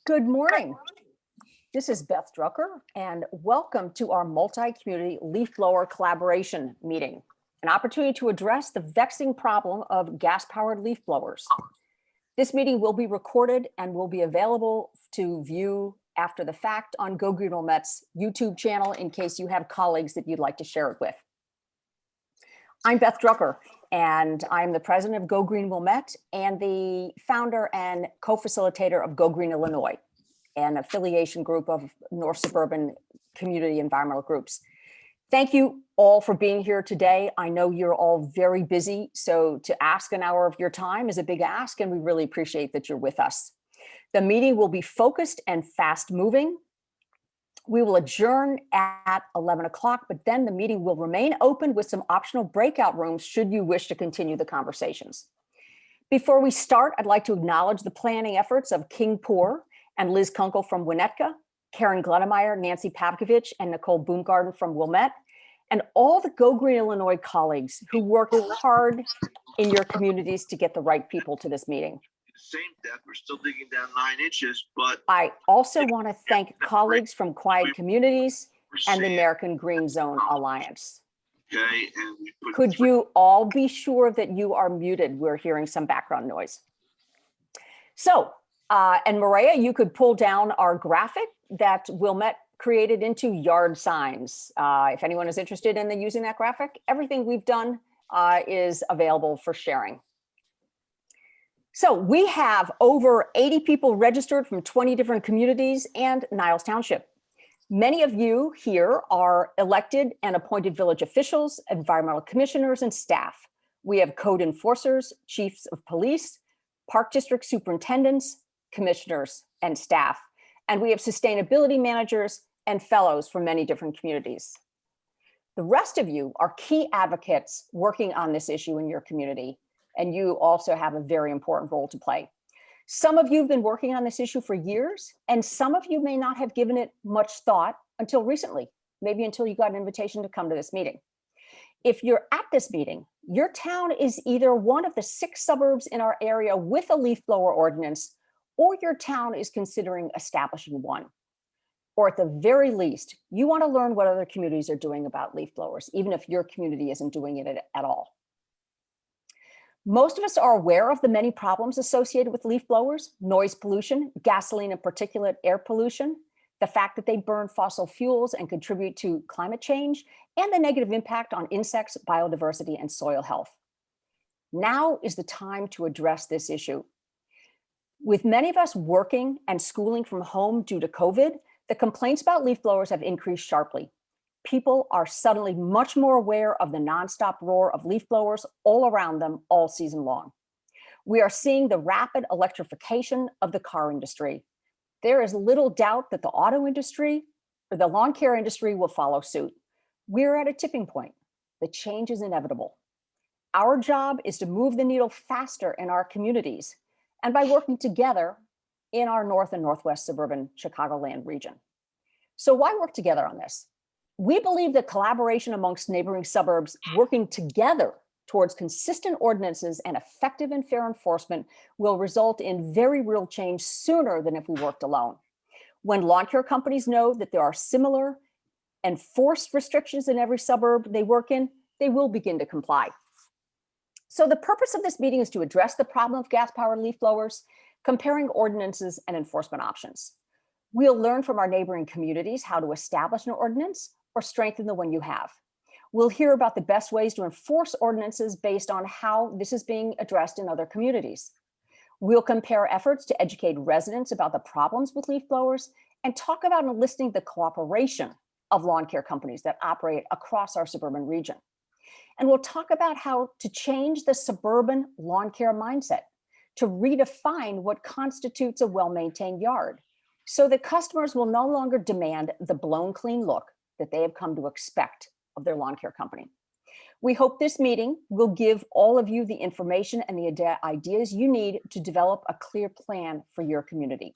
Good morning. This is Beth Drucker, and welcome to our multi-community leaf blower collaboration meeting, an opportunity to address the vexing problem of gas-powered leaf blowers. This meeting will be recorded and will be available to view after the fact on Go Green Wilmette's YouTube channel in case you have colleagues that you'd like to share it with. I'm Beth Drucker, and I'm the president of Go Green Wilmette and the founder and co-facilitator of Go Green Illinois, an affiliation group of North Suburban community environmental groups. Thank you all for being here today. I know you're all very busy, so to ask an hour of your time is a big ask, and we really appreciate that you're with us. The meeting will be focused and fast moving. We will adjourn at 11 o'clock, but then the meeting will remain open with some optional breakout rooms should you wish to continue the conversations. Before we start, I'd like to acknowledge the planning efforts of King Poor and Liz Kunkel from Winnetka, Karen Glenemeyer, Nancy Pavkovich, and Nicole Boomgarden from Wilmette, and all the Go Green Illinois colleagues who worked hard in your communities to get the right people to this meeting. Same depth, we're still digging down 9 inches, but I also want to thank colleagues from Quiet Communities and the American Green Zone Alliance. Okay, and we put Could you all be sure that you are muted? We're hearing some background noise. So, and Maria, you could pull down our graphic that Wilmette created into yard signs. If anyone is interested in using that graphic, everything we've done is available for sharing. So we have over 80 people registered from 20 different communities and Niles Township. Many of you here are elected and appointed village officials, environmental commissioners, and staff. We have code enforcers, chiefs of police, park district superintendents, commissioners, and staff. And we have sustainability managers and fellows from many different communities. The rest of you are key advocates working on this issue in your community, and you also have a very important role to play. Some of you have been working on this issue for years, and some of you may not have given it much thought until recently, maybe until you got an invitation to come to this meeting. If you're at this meeting, your town is either one of the 6 suburbs in our area with a leaf blower ordinance, or your town is considering establishing one. Or at the very least, you want to learn what other communities are doing about leaf blowers, even if your community isn't doing it at all. Most of us are aware of the many problems associated with leaf blowers: noise pollution, gasoline and particulate air pollution, the fact that they burn fossil fuels and contribute to climate change, and the negative impact on insects, biodiversity, and soil health. Now is the time to address this issue. With many of us working and schooling from home due to COVID, the complaints about leaf blowers have increased sharply. People are suddenly much more aware of the nonstop roar of leaf blowers all around them all season long. We are seeing the rapid electrification of the car industry. There is little doubt that the auto industry or the lawn care industry will follow suit. We're at a tipping point. The change is inevitable. Our job is to move the needle faster in our communities and by working together in our North and Northwest suburban Chicagoland region. So why work together on this? We believe that collaboration amongst neighboring suburbs working together towards consistent ordinances and effective and fair enforcement will result in very real change sooner than if we worked alone. When lawn care companies know that there are similar enforced restrictions in every suburb they work in, they will begin to comply. So the purpose of this meeting is to address the problem of gas-powered leaf blowers, comparing ordinances and enforcement options. We'll learn from our neighboring communities how to establish an ordinance or strengthen the one you have. We'll hear about the best ways to enforce ordinances based on how this is being addressed in other communities. We'll compare efforts to educate residents about the problems with leaf blowers and talk about enlisting the cooperation of lawn care companies that operate across our suburban region. And we'll talk about how to change the suburban lawn care mindset to redefine what constitutes a well-maintained yard so that customers will no longer demand the blown clean look that they have come to expect of their lawn care company. We hope this meeting will give all of you the information and the ideas you need to develop a clear plan for your community.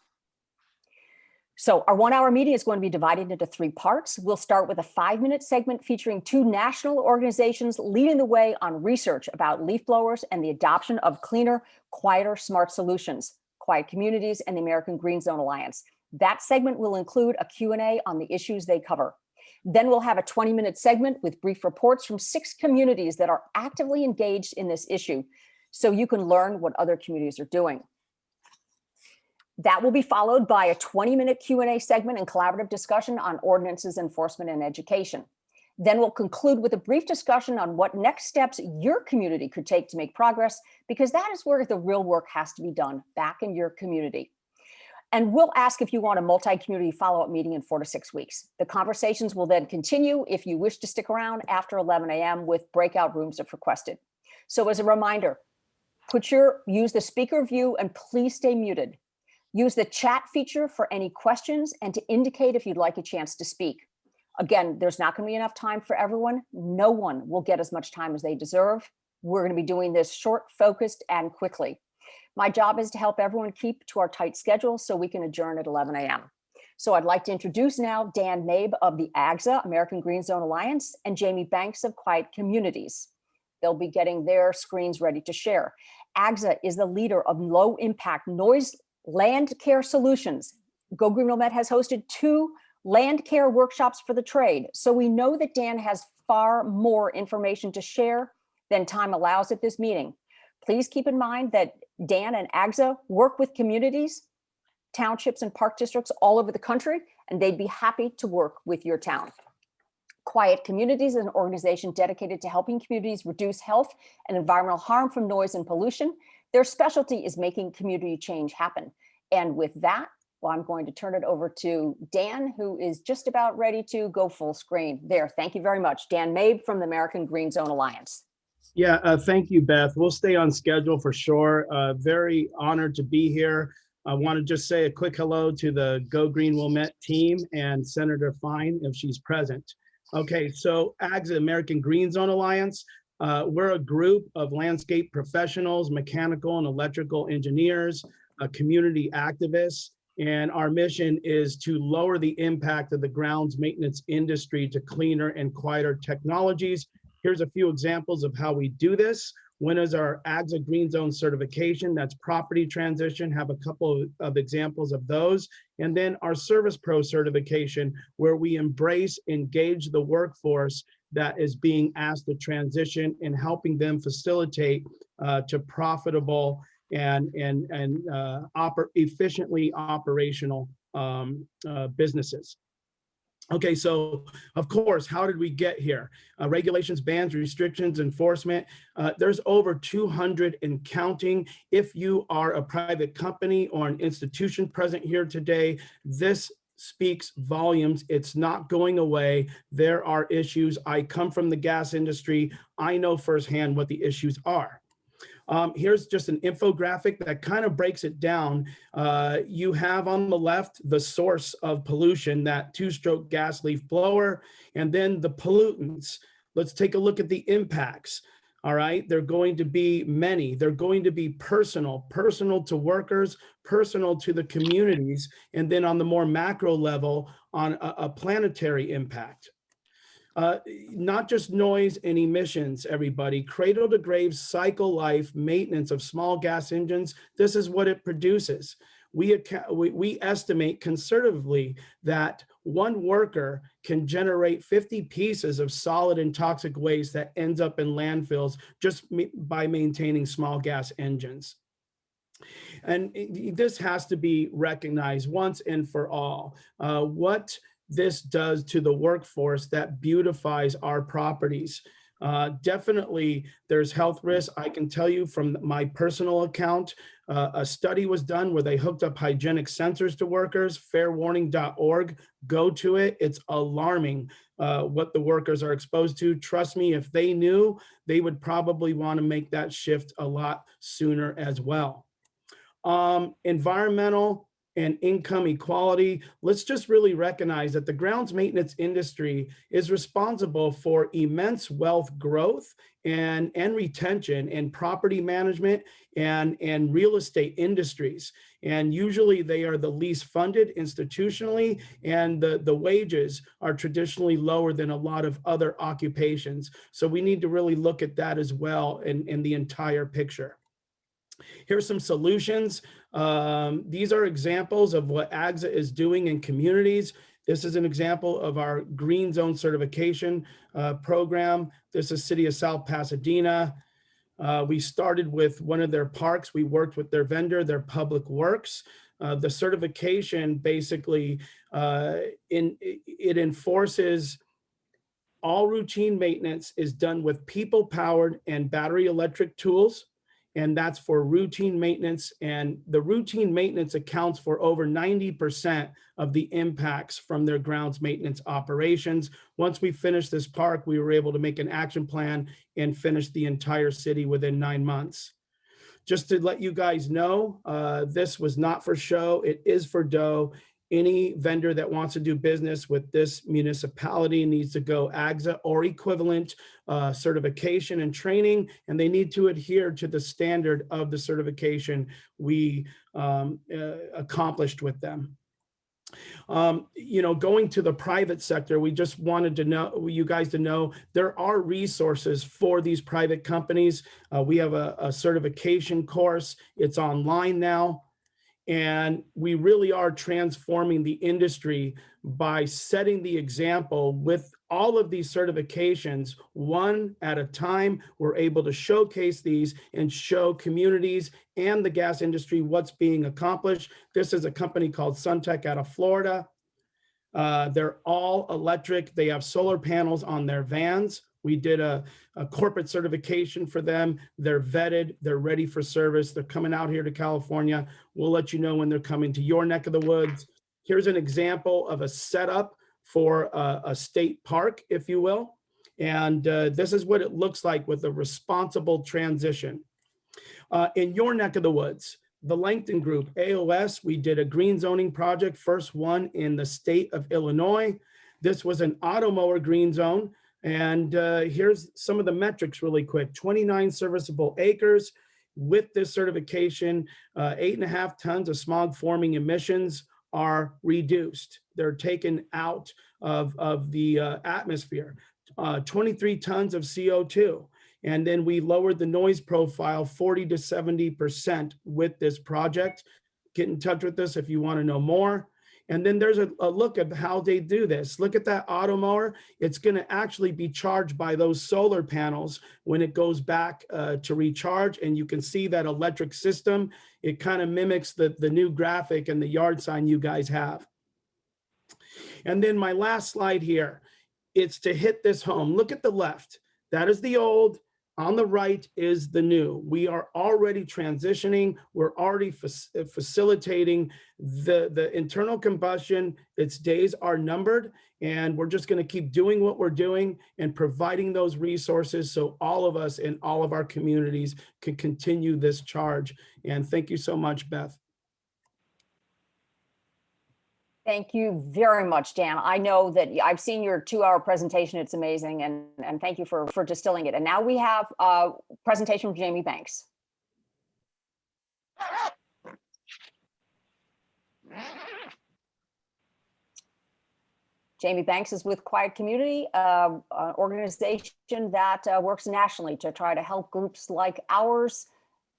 So our 1-hour meeting is going to be divided into 3 parts. We'll start with a 5-minute segment featuring 2 national organizations leading the way on research about leaf blowers and the adoption of cleaner, quieter, smart solutions. Quiet Communities, and the American Green Zone Alliance. That segment will include a Q&A on the issues they cover. Then we'll have a 20-minute segment with brief reports from 6 communities that are actively engaged in this issue, so you can learn what other communities are doing. That will be followed by a 20-minute Q&A segment and collaborative discussion on ordinances, enforcement, and education. Then we'll conclude with a brief discussion on what next steps your community could take to make progress, because that is where the real work has to be done, back in your community. And we'll ask if you want a multi-community follow-up meeting in 4 to 6 weeks. The conversations will then continue if you wish to stick around after 11 a.m. with breakout rooms if requested. So as a reminder, use the speaker view and please stay muted. Use the chat feature for any questions and to indicate if you'd like a chance to speak. Again, there's not going to be enough time for everyone. No one will get as much time as they deserve. We're going to be doing this short, focused, and quickly. My job is to help everyone keep to our tight schedule so we can adjourn at 11 a.m. So I'd like to introduce now Dan Mabe of the AGZA, American Green Zone Alliance, and Jamie Banks of Quiet Communities. They'll be getting their screens ready to share. AGZA is the leader of low-impact noise land care solutions. Go Green Will Met has hosted 2 land care workshops for the trade. So we know that Dan has far more information to share than time allows at this meeting. Please keep in mind that Dan and AGZA work with communities, townships, and park districts all over the country, and they'd be happy to work with your town. Quiet Communities is an organization dedicated to helping communities reduce health and environmental harm from noise and pollution. Their specialty is making community change happen. And with that, well, I'm going to turn it over to Dan, who is just about ready to go full screen. There, thank you very much. Dan Mabe from the American Green Zone Alliance. Yeah, thank you, Beth. We'll stay on schedule for sure. Very honored to be here. I want to just say a quick hello to the Go Green Wilmette team and Senator Fine, if she's present. Okay, so AGZA, American Green Zone Alliance, we're a group of landscape professionals, mechanical and electrical engineers, community activists, and our mission is to lower the impact of the grounds maintenance industry to cleaner and quieter technologies. Here's a few examples of how we do this. One is our AGZA Green Zone certification, that's property transition, have a couple of examples of those. And then our Service Pro certification, where we embrace, engage the workforce that is being asked to transition and helping them facilitate to profitable and efficiently operational businesses. Okay, so of course, how did we get here? Regulations, bans, restrictions, enforcement. There's over 200 and counting. If you are a private company or an institution present here today, this speaks volumes. It's not going away. There are issues. I come from the gas industry. I know firsthand what the issues are. Here's just an infographic that kind of breaks it down. You have on the left the source of pollution, that 2-stroke gas leaf blower, and then the pollutants. Let's take a look at the impacts. All right, they're going to be many. They're going to be personal to workers, personal to the communities, and then on the more macro level on a planetary impact. Not just noise and emissions, everybody. Cradle to grave cycle life maintenance of small gas engines, this is what it produces. We estimate conservatively that one worker can generate 50 pieces of solid and toxic waste that ends up in landfills just by maintaining small gas engines. And this has to be recognized once and for all. What this does to the workforce that beautifies our properties. Definitely there's health risks. I can tell you from my personal account, a study was done where they hooked up hygienic sensors to workers, fairwarning.org, go to it. It's alarming what the workers are exposed to. Trust me, if they knew, they would probably want to make that shift a lot sooner as well. Environmental and income equality. Let's just really recognize that the grounds maintenance industry is responsible for immense wealth growth and retention in property management and real estate industries. And usually they are the least funded institutionally, and the wages are traditionally lower than a lot of other occupations. So we need to really look at that as well in the entire picture. Here's some solutions. These are examples of what AGSA is doing in communities. This is an example of our Green Zone certification program. This is City of South Pasadena. We started with one of their parks. We worked with their vendor, their Public Works. The certification basically, it enforces all routine maintenance is done with people-powered and battery electric tools. And that's for routine maintenance. And the routine maintenance accounts for over 90% of the impacts from their grounds maintenance operations. Once we finished this park, we were able to make an action plan and finish the entire city within 9 months. Just to let you guys know, this was not for show, it is for dough. Any vendor that wants to do business with this municipality needs to go AGSA or equivalent certification and training, and they need to adhere to the standard of the certification we accomplished with them. Going to the private sector, we just wanted to know, you guys to know, there are resources for these private companies. We have a certification course. It's online now. And we really are transforming the industry by setting the example with all of these certifications, one at a time. We're able to showcase these and show communities and the gas industry what's being accomplished. This is a company called Suntech out of Florida. They're all electric. They have solar panels on their vans. We did a corporate certification for them. They're vetted. They're ready for service. They're coming out here to California. We'll let you know when they're coming to your neck of the woods. Here's an example of a setup for a state park, if you will. And this is what it looks like with a responsible transition. In your neck of the woods, the Langton Group, AOS, we did a green zoning project, first one in the state of Illinois. This was an automower green zone. And here's some of the metrics really quick. 29 serviceable acres. With this certification, 8.5 tons of smog forming emissions are reduced. They're taken out of the atmosphere. 23 tons of CO2. And then we lowered the noise profile 40 to 70% with this project. Get in touch with us if you want to know more. And then there's a look at how they do this. Look at that automower. It's going to actually be charged by those solar panels when it goes back to recharge. And you can see that electric system. It kind of mimics the new graphic and the yard sign you guys have. And then my last slide here, it's to hit this home. Look at the left. That is the old. On the right is the new. We are already transitioning. We're already facilitating the internal combustion. Its days are numbered, and we're just going to keep doing what we're doing and providing those resources so all of us in all of our communities can continue this charge. And thank you so much, Beth. Thank you very much, Dan. I know that I've seen your 2-hour presentation. It's amazing. And thank you for distilling it. And now we have a presentation from Jamie Banks. Jamie Banks is with Quiet Community, an organization that works nationally to try to help groups like ours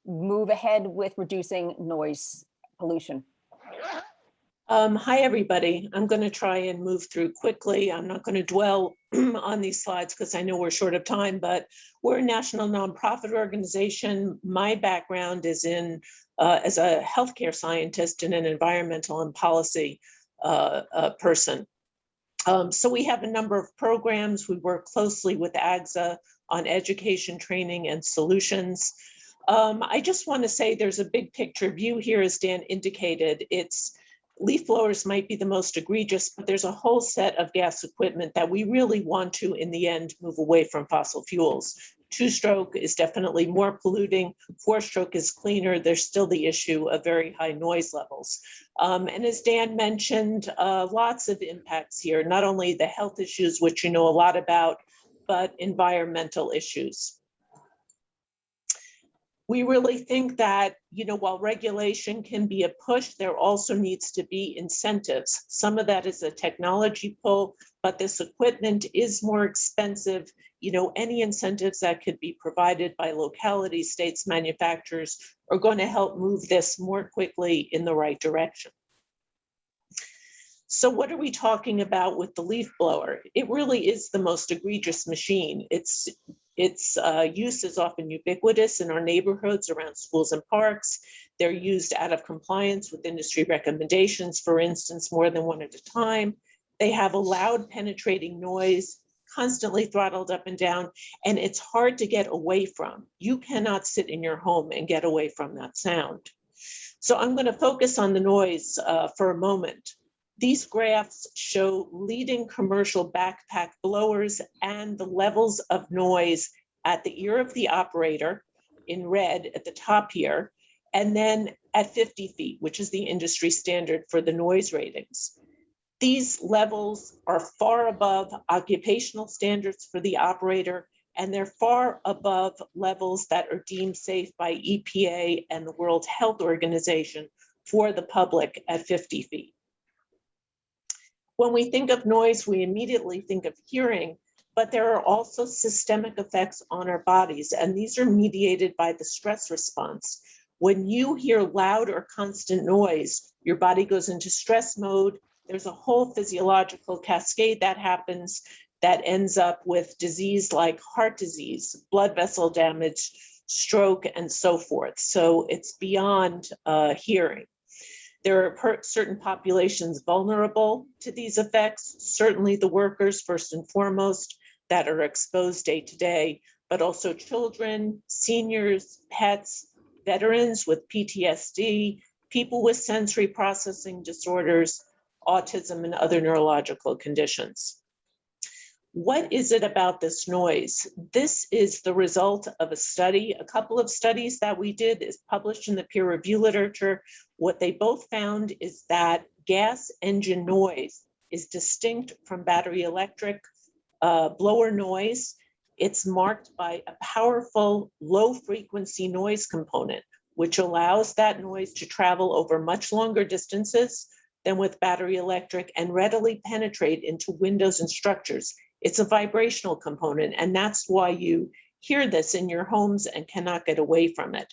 move ahead with reducing noise pollution. Hi, everybody. I'm going to try and move through quickly. I'm not going to dwell on these slides because I know we're short of time, but we're a national nonprofit organization. My background is in as a healthcare scientist and an environmental and policy person. So we have a number of programs. We work closely with AGSA on education, training, and solutions. I just want to say there's a big picture view here, as Dan indicated. Leaf blowers might be the most egregious, but there's a whole set of gas equipment that we really want to, in the end, move away from fossil fuels. 2-stroke is definitely more polluting. 4-stroke is cleaner. There's still the issue of very high noise levels. And as Dan mentioned, lots of impacts here, not only the health issues, which you know a lot about, but environmental issues. We really think that, while regulation can be a push, there also needs to be incentives. Some of that is a technology pull, but this equipment is more expensive. Any incentives that could be provided by localities, states, manufacturers are going to help move this more quickly in the right direction. So what are we talking about with the leaf blower? It really is the most egregious machine. Its use is often ubiquitous in our neighborhoods, around schools and parks. They're used out of compliance with industry recommendations, for instance, more than one at a time. They have a loud penetrating noise, constantly throttled up and down, and it's hard to get away from. You cannot sit in your home and get away from that sound. So I'm going to focus on the noise for a moment. These graphs show leading commercial backpack blowers and the levels of noise at the ear of the operator in red at the top here, and then at 50 feet, which is the industry standard for the noise ratings. These levels are far above occupational standards for the operator, and they're far above levels that are deemed safe by EPA and the World Health Organization for the public at 50 feet. When we think of noise, we immediately think of hearing, but there are also systemic effects on our bodies, and these are mediated by the stress response. When you hear loud or constant noise, your body goes into stress mode. There's a whole physiological cascade that happens that ends up with disease like heart disease, blood vessel damage, stroke, and so forth. So it's beyond hearing. There are certain populations vulnerable to these effects, certainly the workers first and foremost that are exposed day to day, but also children, seniors, pets, veterans with PTSD, people with sensory processing disorders, autism, and other neurological conditions. What is it about this noise? This is the result of a study. A couple of studies that we did is published in the peer review literature. What they both found is that gas engine noise is distinct from battery electric blower noise. It's marked by a powerful low frequency noise component, which allows that noise to travel over much longer distances than with battery electric and readily penetrate into windows and structures. It's a vibrational component, and that's why you hear this in your homes and cannot get away from it.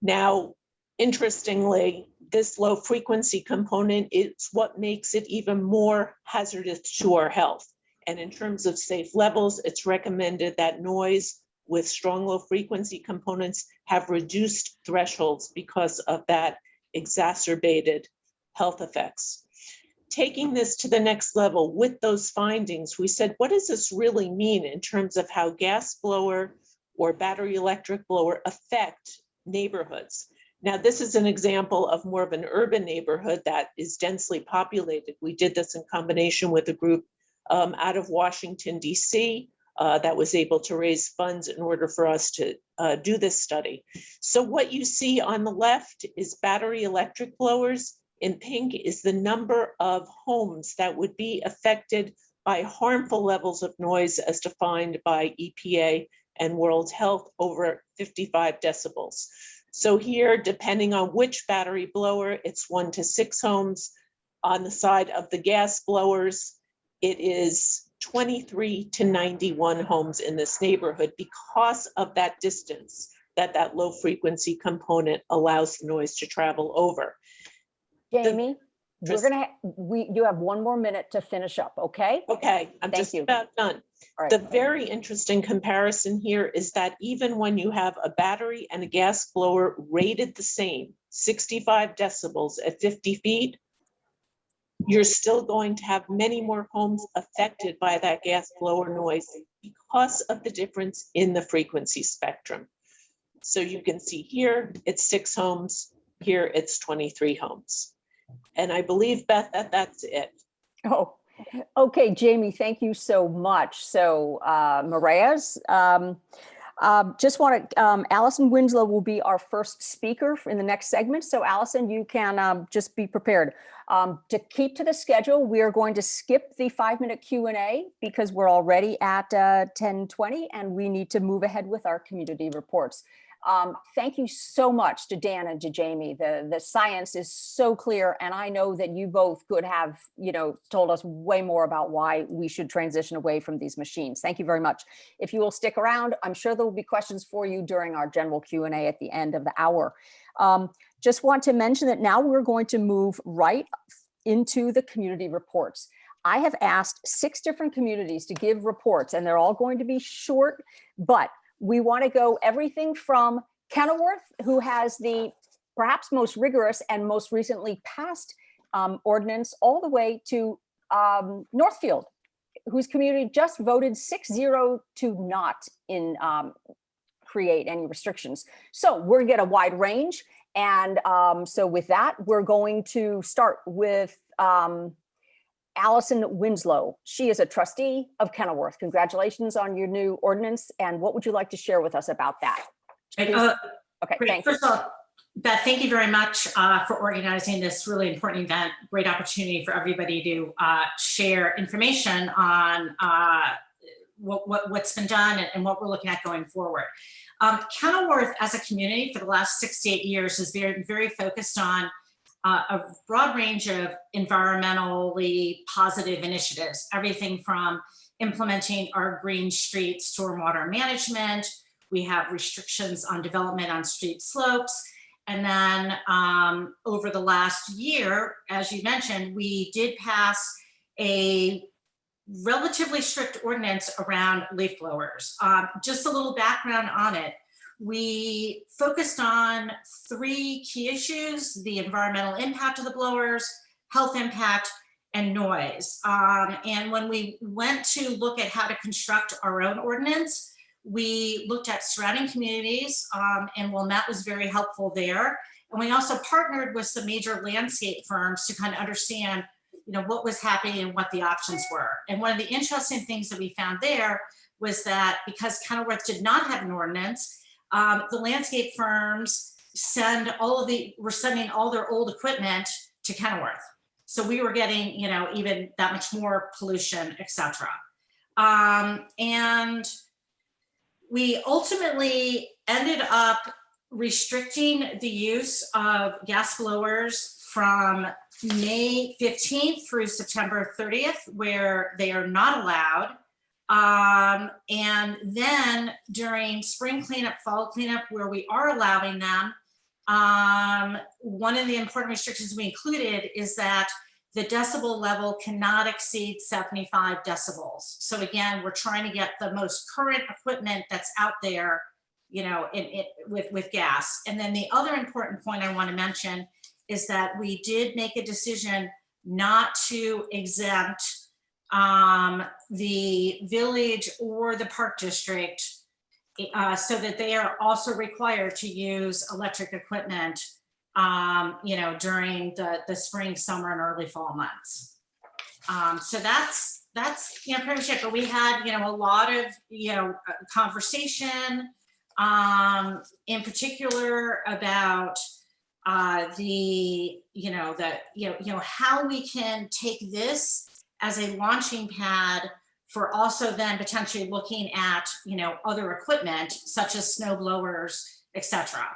Now, interestingly, this low frequency component is what makes it even more hazardous to our health. And in terms of safe levels, it's recommended that noise with strong low frequency components have reduced thresholds because of that exacerbated health effects. Taking this to the next level with those findings, we said, what does this really mean in terms of how gas blower or battery electric blower affect neighborhoods? Now, this is an example of more of an urban neighborhood that is densely populated. We did this in combination with a group out of Washington, DC, that was able to raise funds in order for us to do this study. So what you see on the left is battery electric blowers. In pink is the number of homes that would be affected by harmful levels of noise as defined by EPA and World Health over 55 decibels. So here, depending on which battery blower, it's 1 to 6 homes. On the side of the gas blowers, it is 23 to 91 homes in this neighborhood because of that distance that low frequency component allows the noise to travel over. Jamie, you have one more minute to finish up, okay? Okay, I'm Thank just you. about done. All right. The very interesting comparison here is that even when you have a battery and a gas blower rated the same, 65 decibels at 50 feet, you're still going to have many more homes affected by that gas blower noise because of the difference in the frequency spectrum. So you can see here, it's 6 homes, here it's 23 homes. And I believe, Beth, that's it. Oh, okay, Jamie, thank you so much. So, Marias, just want to, Alison Winslow will be our first speaker in the next segment. So Alison, you can just be prepared. To keep to the schedule, we are going to skip the 5-minute Q&A because we're already at 10:20 and we need to move ahead with our community reports. Thank you so much to Dan and to Jamie. The science is so clear, and I know that you both could have, told us way more about why we should transition away from these machines. Thank you very much. If you will stick around, I'm sure there will be questions for you during our general Q&A at the end of the hour. Just want to mention that now we're going to move right into the community reports. I have asked 6 different communities to give reports, and they're all going to be short, but we want to go everything from Kenilworth, who has the perhaps most rigorous and most recently passed ordinance, all the way to Northfield, whose community just voted 6-0 to not create any restrictions. So we're going to get a wide range. And so with that, we're going to start with Alison Winslow. She is a trustee of Kenilworth. Congratulations on your new ordinance. And what would you like to share with us about that? Okay, great. thank you. First of all, Beth, thank you very much for organizing this really important event. Great opportunity for everybody to share information on what's been done and what we're looking at going forward. Kenilworth as a community for the last 6 to 8 years has been very focused on a broad range of environmentally positive initiatives, everything from implementing our green street stormwater management. We have restrictions on development on street slopes. And then over the last year, as you mentioned, we did pass a relatively strict ordinance around leaf blowers. Just a little background on it. We focused on 3 key issues: the environmental impact of the blowers, health impact, and noise. And when we went to look at how to construct our own ordinance, we looked at surrounding communities, and Wilmette was very helpful there. And we also partnered with some major landscape firms to kind of understand what was happening and what the options were. And one of the interesting things that we found there was that because Kenilworth did not have an ordinance, the landscape firms were sending all their old equipment to Kenilworth. So we were getting, even that much more pollution, et cetera. And we ultimately ended up restricting the use of gas blowers from May 15th through September 30th, where they are not allowed. And then during spring cleanup, fall cleanup, where we are allowing them, one of the important restrictions we included is that the decibel level cannot exceed 75 decibels. So again, we're trying to get the most current equipment that's out there, with gas. And then the other important point I want to mention is that we did make a decision not to exempt the village or the park district so that they are also required to use electric equipment during the spring, summer, and early fall months. So that's pretty much it. But we had a lot of conversation in particular about how we can take this as a launching pad for also then potentially looking at other equipment such as snow blowers, etc.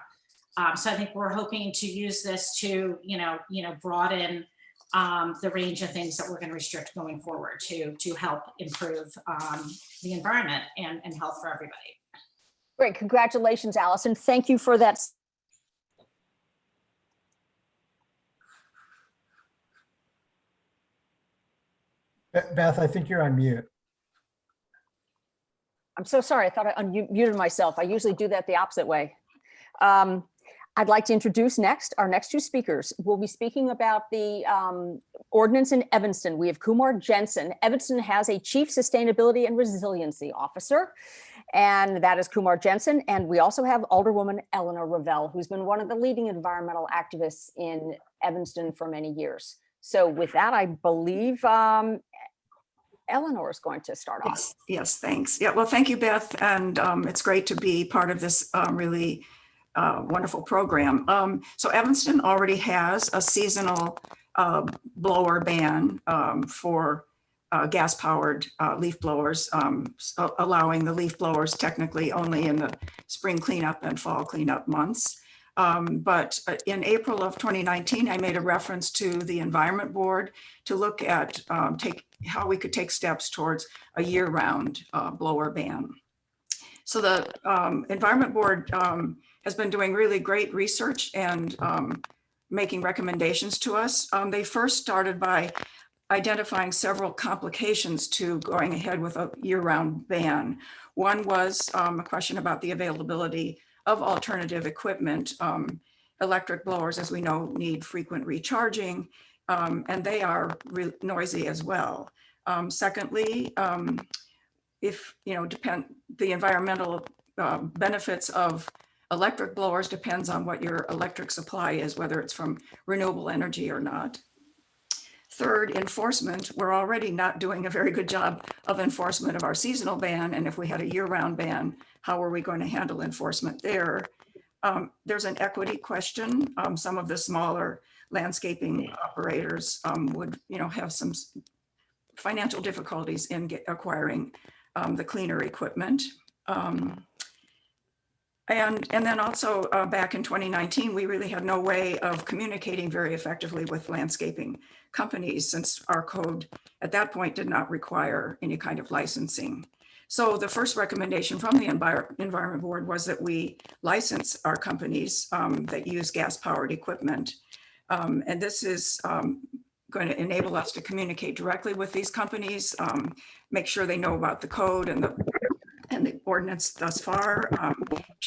So I think we're hoping to use this to broaden the range of things that we're going to restrict going forward to help improve the environment and health for everybody. Great, congratulations, Allison. Thank you for that. Beth, I think you're on mute. I'm so sorry. I thought I unmuted myself. I usually do that the opposite way. I'd like to introduce our next 2 speakers. We'll be speaking about the ordinance in Evanston. We have Kumar Jensen. Evanston has a Chief Sustainability and Resiliency Officer, and that is Kumar Jensen. And we also have Alderwoman Eleanor Revelle, who's been one of the leading environmental activists in Evanston for many years. So with that, I believe Eleanor is going to start off. Yes, thanks. Yeah, well, thank you, Beth. And it's great to be part of this really wonderful program. So Evanston already has a seasonal blower ban for gas-powered leaf blowers, allowing the leaf blowers technically only in the spring cleanup and fall cleanup months. But in April of 2019, I made a reference to the Environment Board to look at how we could take steps towards a year-round blower ban. So the Environment Board has been doing really great research and making recommendations to us. They first started by identifying several complications to going ahead with a year-round ban. One was a question about the availability of alternative equipment. Electric blowers, as we know, need frequent recharging, and they are noisy as well. Secondly, if the environmental benefits of electric blowers depends on what your electric supply is, whether it's from renewable energy or not. Third, enforcement. We're already not doing a very good job of enforcement of our seasonal ban. And if we had a year-round ban, how are we going to handle enforcement there? There's an equity question. Some of the smaller landscaping operators would have some financial difficulties in acquiring the cleaner equipment. And then also back in 2019, we really had no way of communicating very effectively with landscaping companies, since our code at that point did not require any kind of licensing. So the first recommendation from the Environment Board was that we license our companies that use gas-powered equipment. And this is going to enable us to communicate directly with these companies, make sure they know about the code and the ordinance thus far,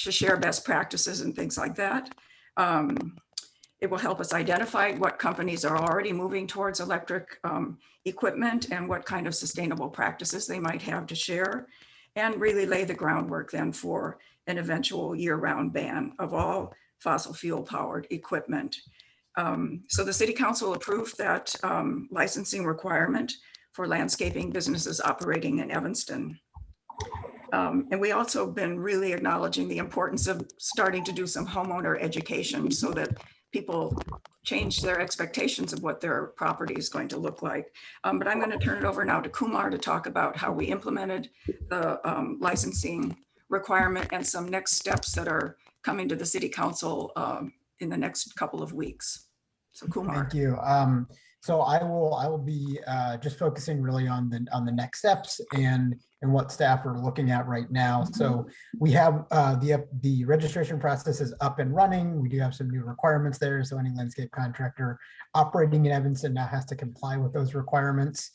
to share best practices and things like that. It will help us identify what companies are already moving towards electric equipment and what kind of sustainable practices they might have to share, and really lay the groundwork then for an eventual year-round ban of all fossil fuel powered equipment. So the City Council approved that licensing requirement for landscaping businesses operating in Evanston. And we also been really acknowledging the importance of starting to do some homeowner education so that people change their expectations of what their property is going to look like. But I'm going to turn it over now to Kumar to talk about how we implemented the licensing requirement and some next steps that are coming to the City Council in the next couple of weeks. So Kumar. Thank you. So I will be just focusing really on the next steps and what staff are looking at right now. So we have the registration process is up and running. We do have some new requirements there. So any landscape contractor operating in Evanston now has to comply with those requirements.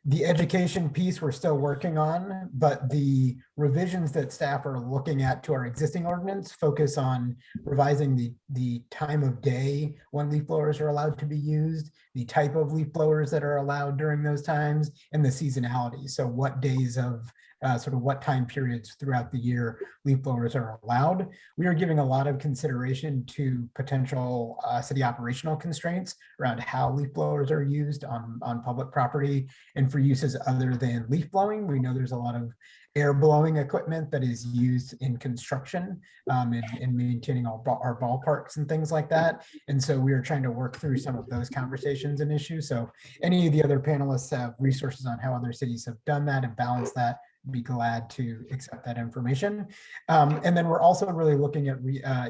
The education piece we're still working on, but the revisions that staff are looking at to our existing ordinance focus on revising the time of day when leaf blowers are allowed to be used, the type of leaf blowers that are allowed during those times, and the seasonality. So what days of sort of what time periods throughout the year leaf blowers are allowed. We are giving a lot of consideration to potential city operational constraints around how leaf blowers are used on public property and for uses other than leaf blowing. We know there's a lot of air blowing equipment that is used in construction and maintaining our ballparks and things like that. And so we are trying to work through some of those conversations and issues. So any of the other panelists have resources on how other cities have done that and balanced that, be glad to accept that information. And then we're also really looking at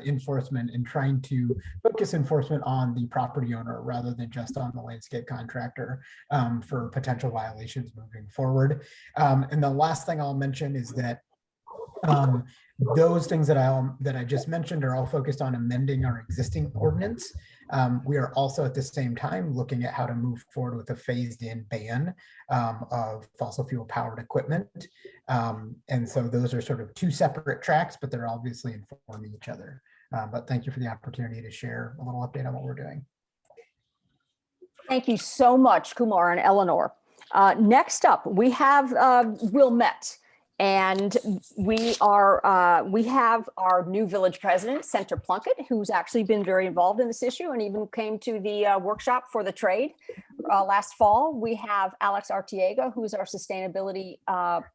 enforcement and trying to focus enforcement on the property owner rather than just on the landscape contractor for potential violations moving forward. And the last thing I'll mention is that those things that I just mentioned are all focused on amending our existing ordinance. We are also at the same time looking at how to move forward with a phased-in ban of fossil fuel powered equipment. And so those are sort of two separate tracks, but they're obviously informing each other. But thank you for the opportunity to share a little update on what we're doing. Thank you so much, Kumar and Eleanor. Next up, we have Wilmette. And we have our new village president, Senator Plunkett, who's actually been very involved in this issue and even came to the workshop for the trade last fall. We have Alex Artiega, who's our sustainability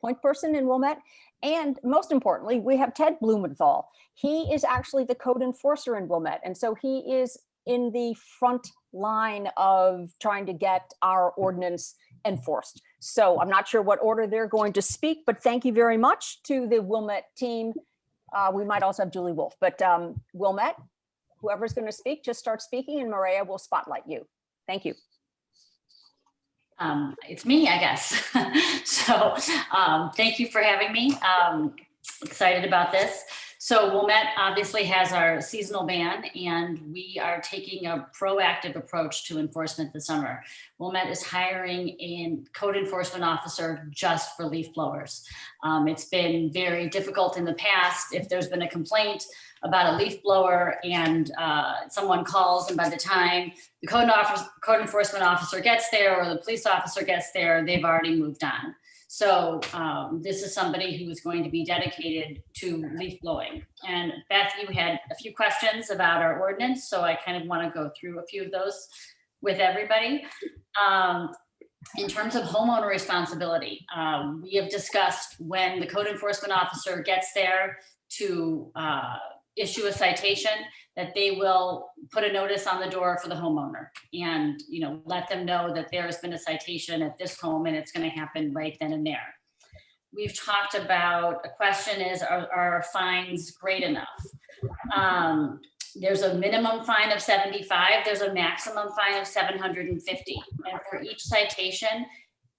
point person in Wilmette. And most importantly, we have Ted Blumenthal. He is actually the code enforcer in Wilmette. And so he is in the front line of trying to get our ordinance enforced. So I'm not sure what order they're going to speak, but thank you very much to the Wilmette team. We might also have Julie Wolf, but Wilmette, whoever's going to speak, just start speaking, and Maria will spotlight you. Thank you. It's me, I guess. So thank you for having me. Excited about this. So Wilmette obviously has our seasonal ban, and we are taking a proactive approach to enforcement this summer. Wilmette is hiring a code enforcement officer just for leaf blowers. It's been very difficult in the past. If there's been a complaint about a leaf blower and someone calls, and by the time the code enforcement officer gets there or the police officer gets there, they've already moved on. So this is somebody who is going to be dedicated to leaf blowing. And Beth, you had a few questions about our ordinance, so I kind of want to go through a few of those with everybody. In terms of homeowner responsibility, we have discussed when the code enforcement officer gets there to issue a citation, that they will put a notice on the door for the homeowner and, you know, let them know that there has been a citation at this home and it's going to happen right then and there. We've talked about, a question is, are fines great enough? There's a minimum fine of 75. There's a maximum fine of 750. And for each citation,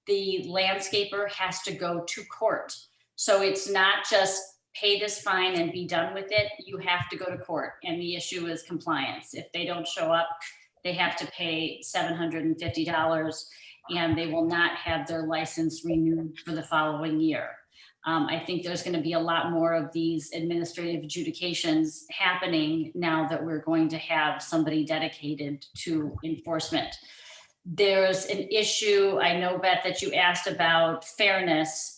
the landscaper has to go to court. So it's not just pay this fine and be done with it. You have to go to court, and the issue is compliance. If they don't show up, they have to pay $750, and they will not have their license renewed for the following year. I think there's going to be a lot more of these administrative adjudications happening now that we're going to have somebody dedicated to enforcement. There's an issue, I know, Beth, that you asked about fairness.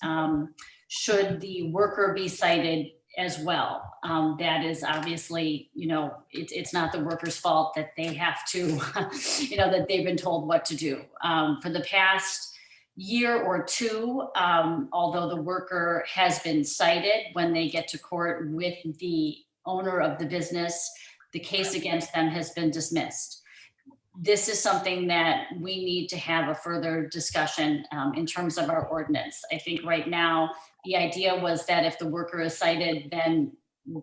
Should the worker be cited as well? That is obviously, you know, it's not the worker's fault that they have to, you know, that they've been told what to do. For the past year or two, although the worker has been cited, when they get to court with the owner of the business, the case against them has been dismissed. This is something that we need to have a further discussion in terms of our ordinance. I think right now, the idea was that if the worker is cited, then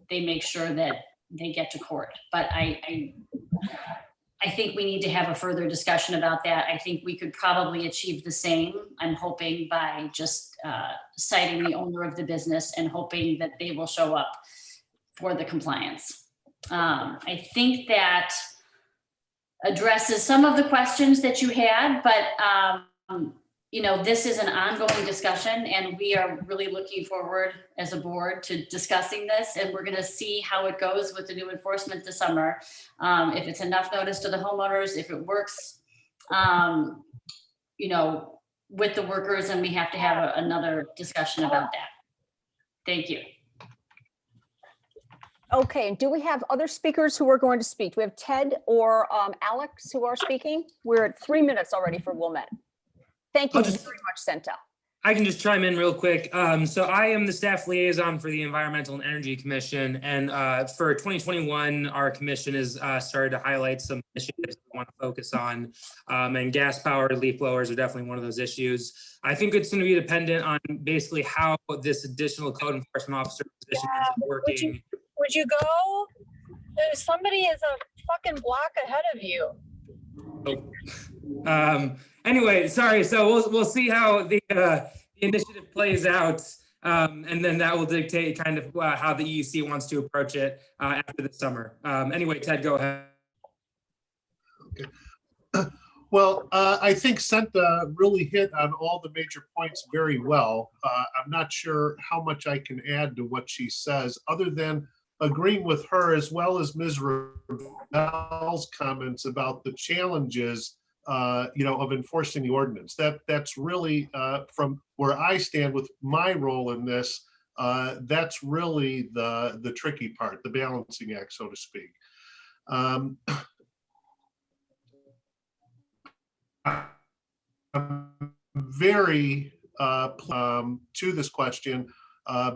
they make sure that they get to court. But I think we need to have a further discussion about that. I think we could probably achieve the same, I'm hoping, by just citing the owner of the business and hoping that they will show up for the compliance. I think that addresses some of the questions that you had, but you know, this is an ongoing discussion, and we are really looking forward as a board to discussing this, and we're going to see how it goes with the new enforcement this summer. If it's enough notice to the homeowners, if it works, you know, with the workers, and we have to have another discussion about that. Thank you. Okay, and do we have other speakers who are going to speak? Do we have Ted or Alex who are speaking? We're at 3 minutes already for Wilmette. Thank you very much, Senta. I can just chime in real quick. So I am the staff liaison for the Environmental and Energy Commission. And for 2021, our commission has started to highlight some initiatives we want to focus on. And gas-powered leaf blowers are definitely one of those issues. I think it's going to be dependent on basically how this additional code enforcement officer position is working. Would you go? Somebody is a fucking block ahead of you. Anyway, sorry. So we'll see how the initiative plays out, and then that will dictate kind of how the EEC wants to approach it after the summer. Anyway, Ted, go ahead. Okay. Well, I think Senta really hit on all the major points very well. I'm not sure how much I can add to what she says, other than agreeing with her as well as Ms. Ravel's comments about the challenges, you know, of enforcing the ordinance. That's really from where I stand with my role in this. That's really the tricky part, the balancing act, so to speak. I'm very to this question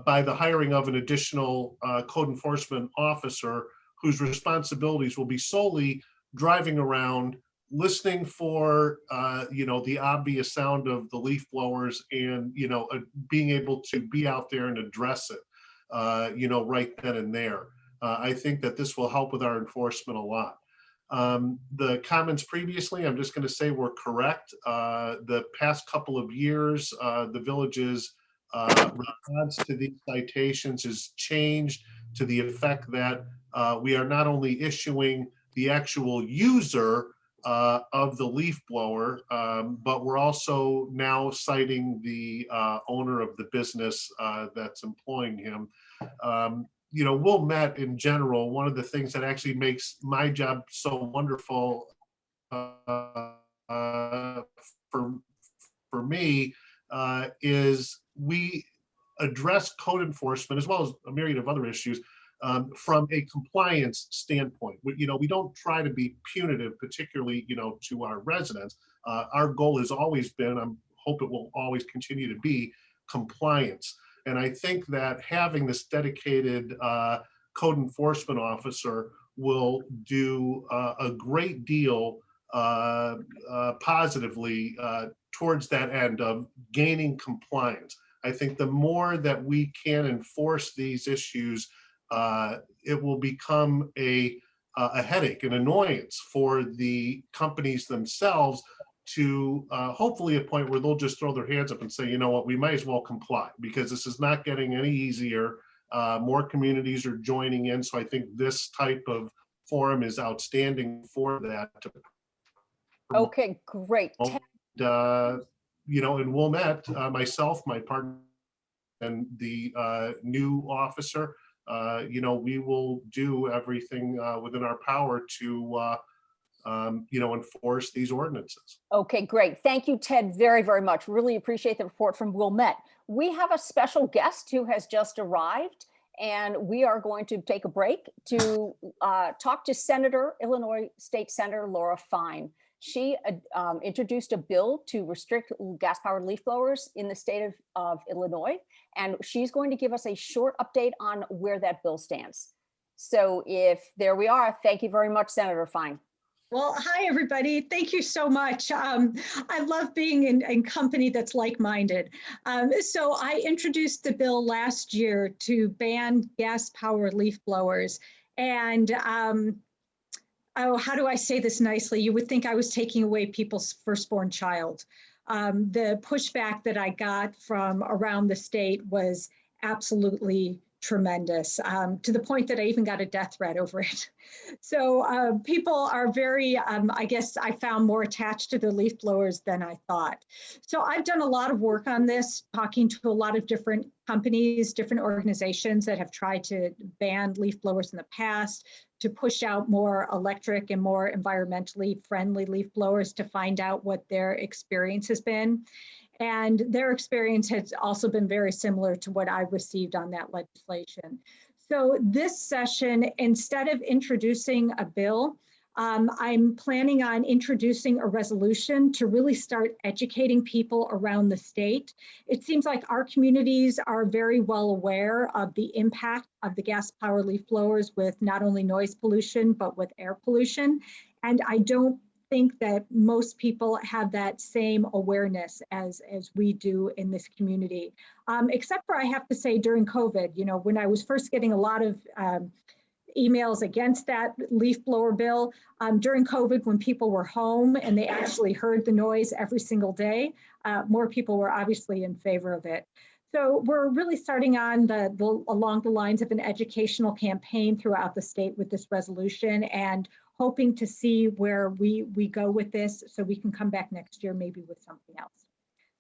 by the hiring of an additional code enforcement officer whose responsibilities will be solely driving around, listening for, the obvious sound of the leaf blowers and, being able to be out there and address it, right then and there. I think that this will help with our enforcement a lot. The comments previously, I'm just going to say were correct. The past couple of years, the village's response to these citations has changed to the effect that we are not only issuing the actual user of the leaf blower, but we're also now citing the owner of the business that's employing him. Wilmette in general, one of the things that actually makes my job so wonderful for me is we address code enforcement as well as a myriad of other issues from a compliance standpoint. We don't try to be punitive, particularly, to our residents. Our goal has always been, I hope it will always continue to be, compliance. And I think that having this dedicated code enforcement officer will do a great deal positively towards that end of gaining compliance. I think the more that we can enforce these issues, it will become a headache, an annoyance for the companies themselves to hopefully a point where they'll just throw their hands up and say, you know what, we might as well comply because this is not getting any easier. More communities are joining in. So I think this type of forum is outstanding for that. Okay, great. And Wilmette, myself, my partner, and the new officer, we will do everything within our power to enforce these ordinances. Okay, great. Thank you, Ted, very, very much. Really appreciate the report from Wilmette. We have a special guest who has just arrived, and we are going to take a break to talk to Illinois State Senator Laura Fine. She introduced a bill to restrict gas-powered leaf blowers in the state of Illinois, and she's going to give us a short update on where that bill stands. So there we are. Thank you very much, Senator Fine. Well, hi, everybody. Thank you so much. I love being in company that's like-minded. So I introduced the bill last year to ban gas-powered leaf blowers. And how do I say this nicely? You would think I was taking away people's firstborn child. The pushback that I got from around the state was absolutely tremendous, to the point that I even got a death threat over it. So people are very, I guess I found more attached to the leaf blowers than I thought. So I've done a lot of work on this, talking to a lot of different companies, different organizations that have tried to ban leaf blowers in the past, to push out more electric and more environmentally friendly leaf blowers to find out what their experience has been. And their experience has also been very similar to what I received on that legislation. So this session, instead of introducing a bill, I'm planning on introducing a resolution to really start educating people around the state. It seems like our communities are very well aware of the impact of the gas-powered leaf blowers with not only noise pollution, but with air pollution. And I don't think that most people have that same awareness as we do in this community. Except for, I have to say, during COVID, when I was first getting a lot of emails against that leaf blower bill, during COVID, when people were home and they actually heard the noise every single day, more people were obviously in favor of it. So we're really starting on along the lines of an educational campaign throughout the state with this resolution, and hoping to see where we go with this so we can come back next year maybe with something else.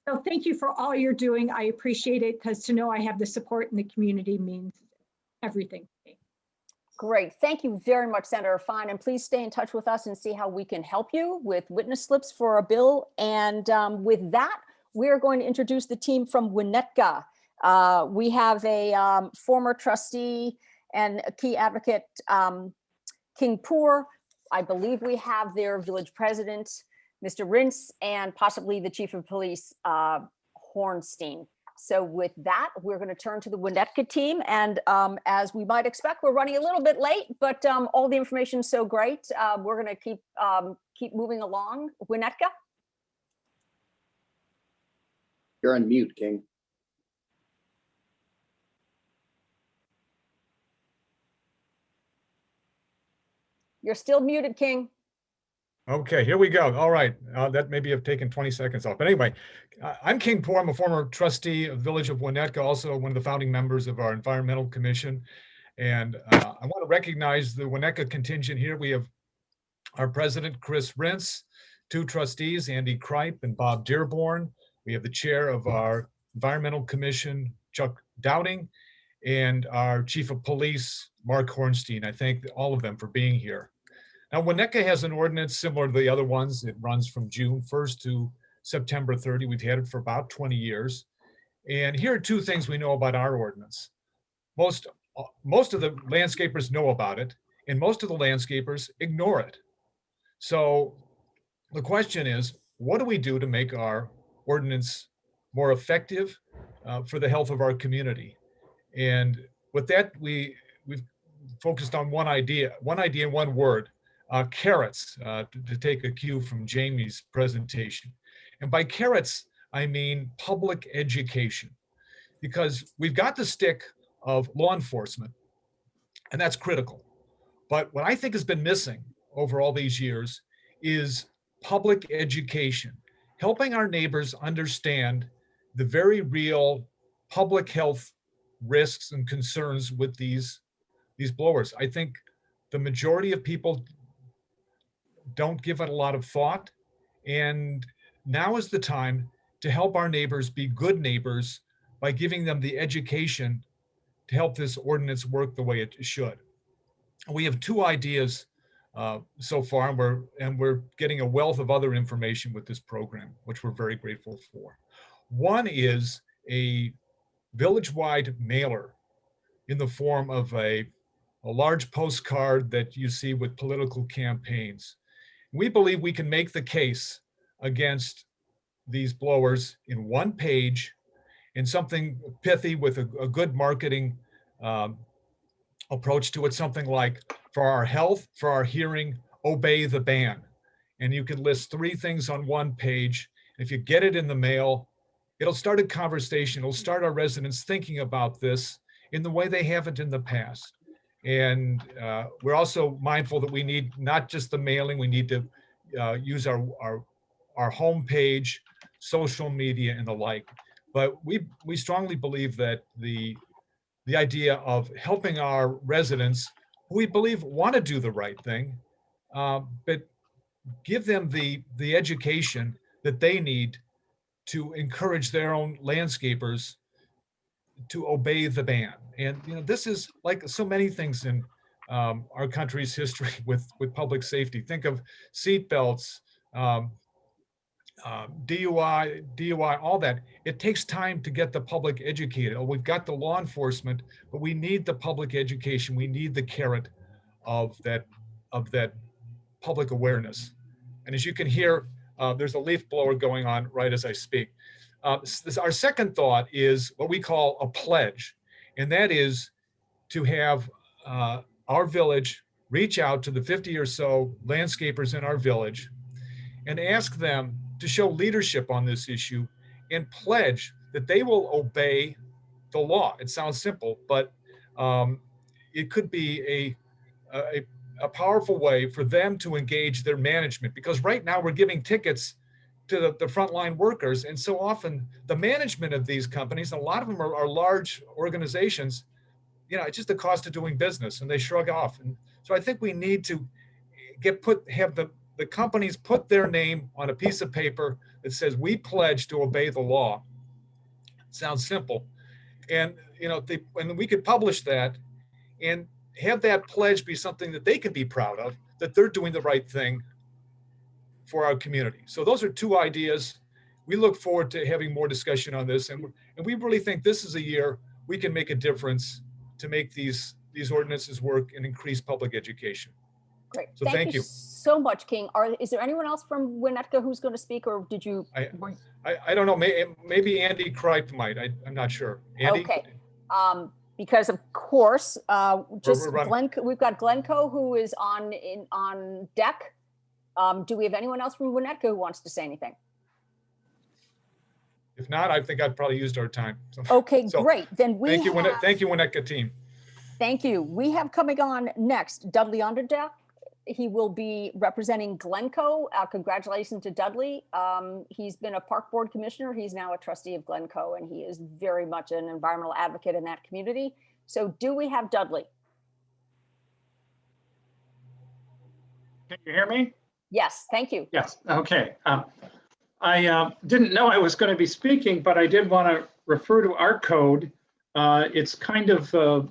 So thank you for all you're doing. I appreciate it, because to know I have the support in the community means everything to me. Great. Thank you very much, Senator Fine. And please stay in touch with us and see how we can help you with witness slips for a bill. And with that, we're going to introduce the team from Winnetka. We have a former trustee and a key advocate, King Poor. I believe we have their village president, Mr. Rintz, and possibly the chief of police, Hornstein. So with that, we're going to turn to the Winnetka team. And as we might expect, we're running a little bit late, but all the information is so great. We're going to keep moving along. Winnetka? You're on mute, King. You're still muted, King. Okay, here we go. All right, that maybe have taken 20 seconds off. But anyway, I'm King Poor. I'm a former trustee of the Village of Winnetka, also one of the founding members of our Environmental Commission. And I want to recognize the Winnetka contingent here. We have our president, Chris Rintz, two trustees, Andy Kripe and Bob Dearborn. We have the chair of our Environmental Commission, Chuck Dowding, and our chief of police, Mark Hornstein. I thank all of them for being here. Now, Winnetka has an ordinance similar to the other ones. It runs from June 1st to September 30. We've had it for about 20 years. And here are two things we know about our ordinance. Most of the landscapers know about it, and most of the landscapers ignore it. So the question is, what do we do to make our ordinance more effective for the health of our community? And with that, we've focused on one idea in one word. Carrots, to take a cue from Jamie's presentation. And by carrots, I mean public education, because we've got the stick of law enforcement, and that's critical. But what I think has been missing over all these years is public education, helping our neighbors understand the very real public health risks and concerns with these blowers. I think the majority of people don't give it a lot of thought. And now is the time to help our neighbors be good neighbors by giving them the education to help this ordinance work the way it should. We have two ideas so far, and we're getting a wealth of other information with this program, which we're very grateful for. One is a village-wide mailer in the form of a large postcard that you see with political campaigns. We believe we can make the case against these blowers in one page, in something pithy with a good marketing approach to it, something like, for our health, for our hearing, obey the ban. And you can list three things on one page. If you get it in the mail, it'll start a conversation. It'll start our residents thinking about this in the way they haven't in the past. And we're also mindful that we need not just the mailing, we need to use our homepage, social media, and the like. But we strongly believe that the idea of helping our residents, who we believe want to do the right thing, but give them the education that they need to encourage their own landscapers to obey the ban. And this is like so many things in our country's history with public safety. Think of seatbelts, DUI, all that. It takes time to get the public educated. We've got the law enforcement, but we need the public education. We need the carrot of that public awareness. And as you can hear, there's a leaf blower going on right as I speak. Our second thought is what we call a pledge, and that is to have our village reach out to the 50 or so landscapers in our village and ask them to show leadership on this issue and pledge that they will obey the law. It sounds simple, but it could be a powerful way for them to engage their management, because right now we're giving tickets to the frontline workers. And so often the management of these companies, a lot of them are large organizations, it's just the cost of doing business, and they shrug off. And so I think we need to have the companies put their name on a piece of paper that says, we pledge to obey the law. It sounds simple. And, and we could publish that and have that pledge be something that they can be proud of, that they're doing the right thing for our community. So those are two ideas. We look forward to having more discussion on this. And we really think this is a year we can make a difference to make these ordinances work and increase public education. Great. So thank you. so much, King. Is there anyone else from Winnetka who's going to speak, or did you? I don't know, maybe Andy Kripe might, I'm not sure. Andy? Okay. Because of course, we've got Glencoe who is on deck. Do we have anyone else from Winnetka who wants to say anything? If not, I think I've probably used our time. Okay, So, great. Then thank you, Winnetka team. Thank you. We have coming on next, Dudley Underdeck. He will be representing Glencoe. Congratulations to Dudley. He's been a park board commissioner. He's now a trustee of Glencoe, and he is very much an environmental advocate in that community. So do we have Dudley? Can you hear me? Yes, thank you. Yes, okay. I didn't know I was going to be speaking, but I did want to refer to our code. It's kind of a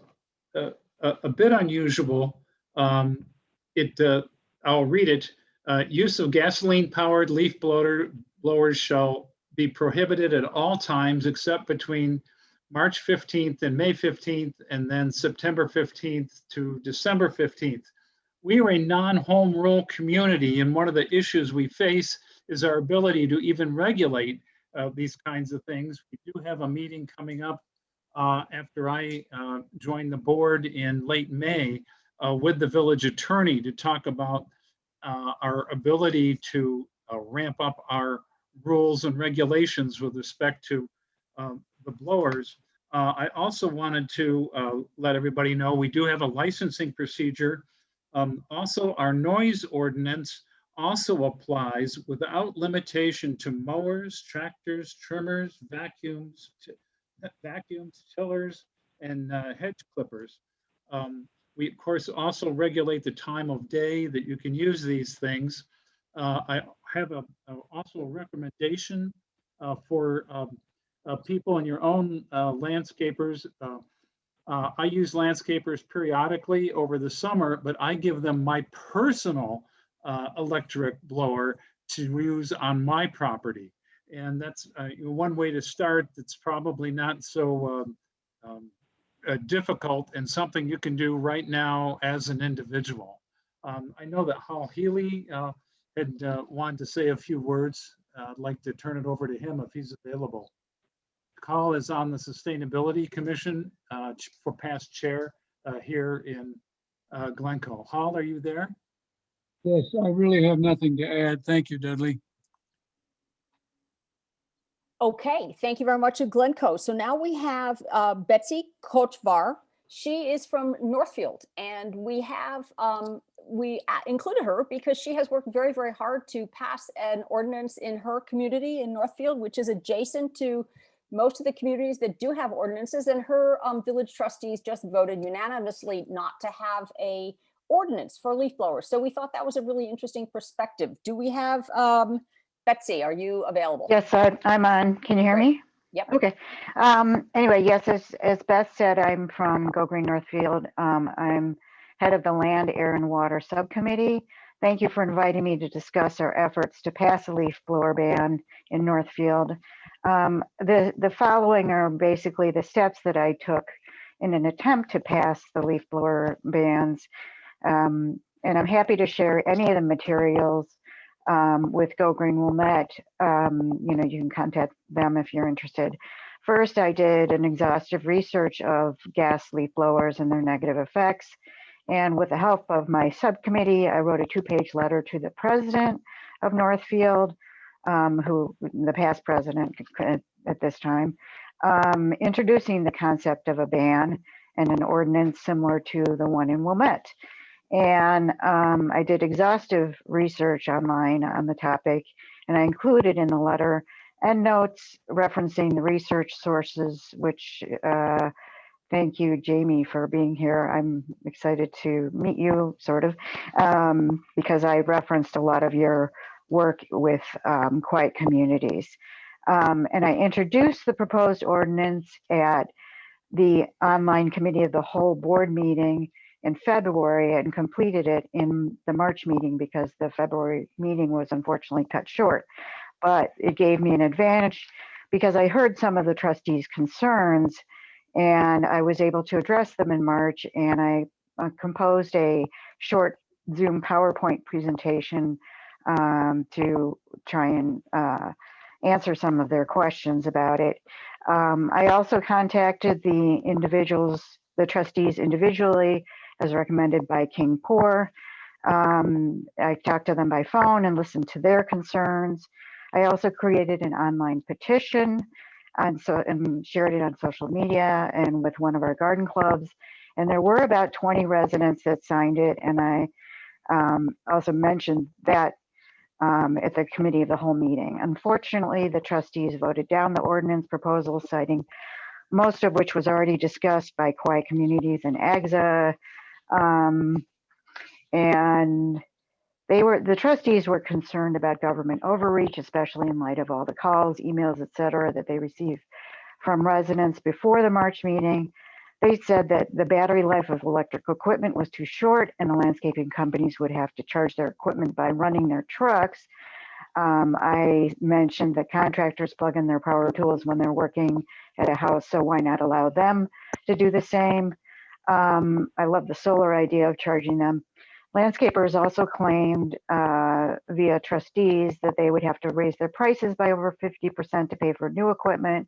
bit unusual. I'll read it. Use of gasoline-powered leaf blowers shall be prohibited at all times except between March 15th and May 15th, and then September 15th to December 15th. We are a non-home rule community, and one of the issues we face is our ability to even regulate these kinds of things. We do have a meeting coming up after I joined the board in late May with the village attorney to talk about our ability to ramp up our rules and regulations with respect to the blowers. I also wanted to let everybody know we do have a licensing procedure. Also, our noise ordinance also applies without limitation to mowers, tractors, trimmers, vacuums, tillers, and hedge clippers. We, of course, also regulate the time of day that you can use these things. I have also a recommendation for people in your own landscapers. I use landscapers periodically over the summer, but I give them my personal electric blower to use on my property. And that's one way to start that's probably not so difficult and something you can do right now as an individual. I know that Hal Healy had wanted to say a few words. I'd like to turn it over to him if he's available. Hal is on the Sustainability Commission for past chair here in Glencoe. Hal, are you there? Yes, I really have nothing to add. Thank you, Dudley. Okay, thank you very much to Glencoe. So now we have Betsy Kochvar. She is from Northfield, and we have included her because she has worked very, very hard to pass an ordinance in her community in Northfield, which is adjacent to most of the communities that do have ordinances, and her village trustees just voted unanimously not to have a ordinance for leaf blowers. So we thought that was a really interesting perspective. Do we have Betsy, are you available? Yes, I'm on. Can you hear me? Yep. Okay. Anyway, yes, as Beth said, I'm from Go Green Northfield. I'm head of the Land, Air, and Water Subcommittee. Thank you for inviting me to discuss our efforts to pass a leaf blower ban in Northfield. The following are basically the steps that I took in an attempt to pass the leaf blower bans. And I'm happy to share any of the materials with Go Green Wilmette. You can contact them if you're interested. First, I did an exhaustive research of gas leaf blowers and their negative effects. And with the help of my subcommittee, I wrote a 2-page letter to the president of Northfield, who the past president at this time, introducing the concept of a ban and an ordinance similar to the one in Wilmette. And I did exhaustive research online on the topic, and I included in the letter endnotes referencing the research sources, which thank you, Jamie, for being here. I'm excited to meet you, sort of, because I referenced a lot of your work with quiet communities. And I introduced the proposed ordinance at the online committee of the whole board meeting in February and completed it in the March meeting because the February meeting was unfortunately cut short. But it gave me an advantage because I heard some of the trustees' concerns and I was able to address them in March, and I composed a short Zoom PowerPoint presentation to try and answer some of their questions about it. I also contacted the trustees individually as recommended by King Poor. I talked to them by phone and listened to their concerns. I also created an online petition and shared it on social media and with one of our garden clubs. And there were about 20 residents that signed it. And I also mentioned that at the committee of the whole meeting. Unfortunately, the trustees voted down the ordinance proposal, citing most of which was already discussed by Quiet Communities and AGSA. And the trustees were concerned about government overreach, especially in light of all the calls, emails, et cetera, that they received from residents before the March meeting. They said that the battery life of electric equipment was too short and the landscaping companies would have to charge their equipment by running their trucks. I mentioned that contractors plug in their power tools when they're working at a house, so why not allow them to do the same? I love the solar idea of charging them. Landscapers also claimed via trustees that they would have to raise their prices by over 50% to pay for new equipment,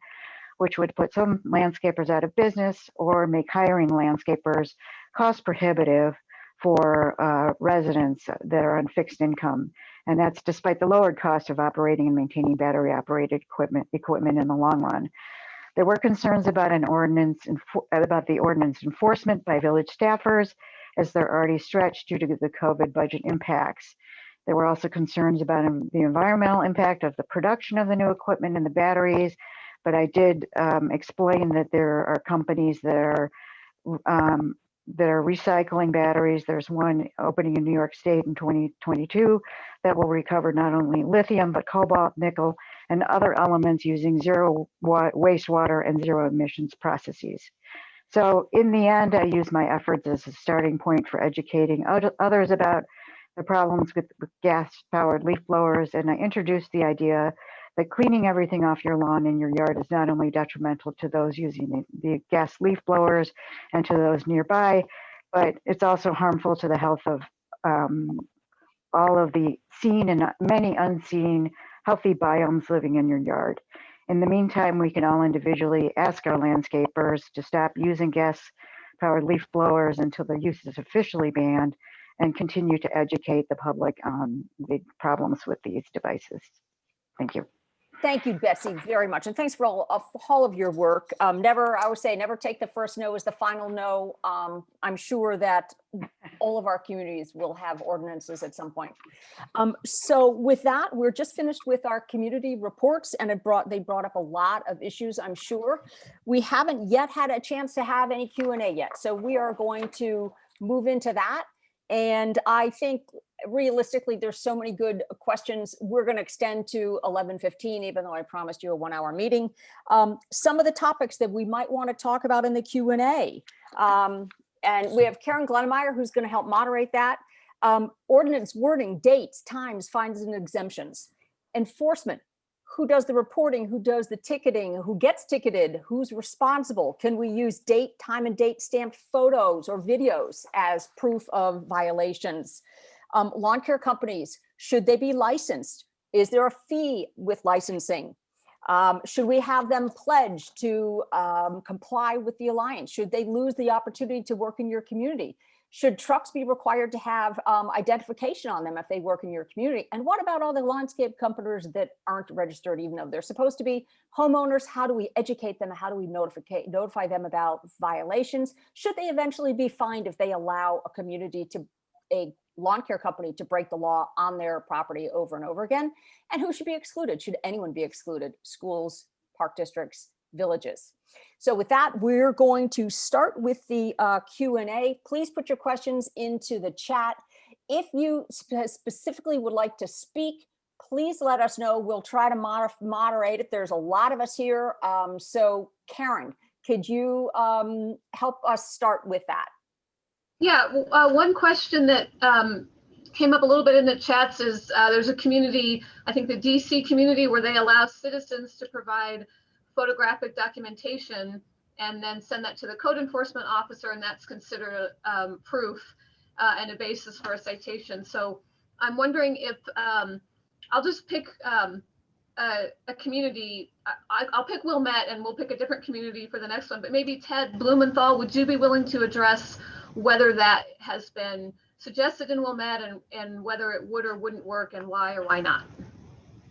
which would put some landscapers out of business or make hiring landscapers cost prohibitive for residents that are on fixed income. And that's despite the lowered cost of operating and maintaining battery operated equipment in the long run. There were concerns about the ordinance enforcement by village staffers, as they're already stretched due to the COVID budget impacts. There were also concerns about the environmental impact of the production of the new equipment and the batteries, but I did explain that there are companies that are recycling batteries. There's one opening in New York State in 2022 that will recover not only lithium, but cobalt, nickel, and other elements using zero wastewater and zero emissions processes. So in the end, I use my efforts as a starting point for educating others about the problems with gas-powered leaf blowers, and I introduced the idea that cleaning everything off your lawn and your yard is not only detrimental to those using the gas leaf blowers and to those nearby, but it's also harmful to the health of all of the seen and many unseen healthy biomes living in your yard. In the meantime, we can all individually ask our landscapers to stop using gas-powered leaf blowers until their use is officially banned, and continue to educate the public on the problems with these devices. Thank you. Thank you, Betsy, very much. And thanks for all of your work. I would say, never take the first no as the final no. I'm sure that all of our communities will have ordinances at some point. So with that, we're just finished with our community reports, and they brought up a lot of issues, I'm sure. We haven't yet had a chance to have any Q&A yet. So we are going to move into that. And I think realistically, there's so many good questions. We're going to extend to 11:15, even though I promised you a 1-hour meeting. Some of the topics that we might want to talk about in the Q&A. And we have Karen Glenmeyer, who's going to help moderate that. Ordinance wording, dates, times, fines and exemptions. Enforcement. Who does the reporting? Who does the ticketing? Who gets ticketed? Who's responsible? Can we use date, time and date stamped photos or videos as proof of violations? Lawn care companies, should they be licensed? Is there a fee with licensing? Should we have them pledge to comply with the Alliance? Should they lose the opportunity to work in your community? Should trucks be required to have identification on them if they work in your community? And what about all the landscape companies that aren't registered, even though they're supposed to be? Homeowners, how do we educate them? How do we notify them about violations? Should they eventually be fined if they allow a lawn care company to break the law on their property over and over again? And who should be excluded? Should anyone be excluded? Schools, park districts, villages. So with that, we're going to start with the Q&A. Please put your questions into the chat. If you specifically would like to speak, please let us know. We'll try to moderate it. There's a lot of us here. So Karen, could you help us start with that? Yeah, one question that came up a little bit in the chats is there's a community, I think the DC community, where they allow citizens to provide photographic documentation and then send that to the code enforcement officer, and that's considered proof. and a basis for a citation. So I'm wondering if I'll just pick a community. I'll pick Wilmette, and we'll pick a different community for the next one. But maybe Ted Blumenthal, would you be willing to address whether that has been suggested in Wilmette and whether it would or wouldn't work and why or why not?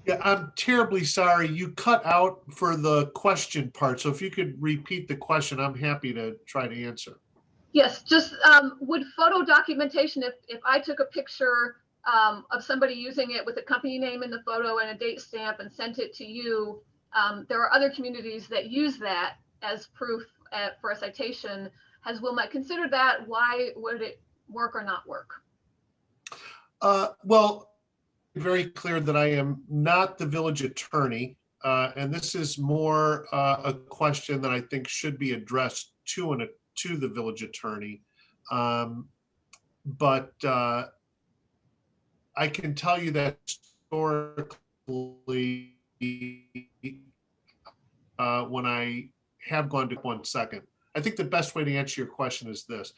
Yeah, I'm terribly sorry. You cut out for the question part. So if you could repeat the question, I'm happy to try to answer. Yes, just would photo documentation, if I took a picture of somebody using it with a company name in the photo and a date stamp and sent it to you, there are other communities that use that as proof for a citation. Has Wilmette considered that? Why would it work or not work? Well, very clear that I am not the village attorney, and this is more a question that I think should be addressed to the village attorney. But I can tell you that historically, when I have gone to 1 second, I think the best way to answer your question is this.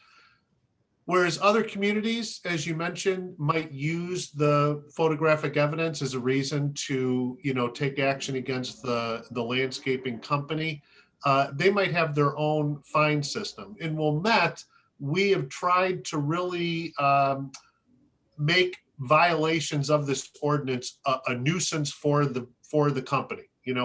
Whereas other communities, as you mentioned, might use the photographic evidence as a reason to, take action against the landscaping company, they might have their own fine system. In Wilmette, we have tried to really make violations of this ordinance a nuisance for the company.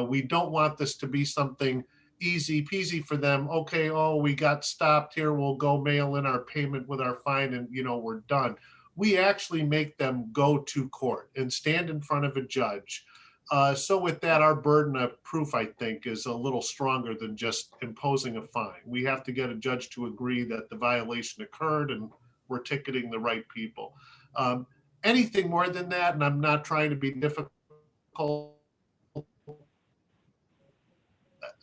We don't want this to be something easy peasy for them. Okay, oh, we got stopped here, we'll go mail in our payment with our fine and we're done. We actually make them go to court and stand in front of a judge. So with that, our burden of proof, I think, is a little stronger than just imposing a fine. We have to get a judge to agree that the violation occurred and we're ticketing the right people. Anything more than that, and I'm not trying to be difficult,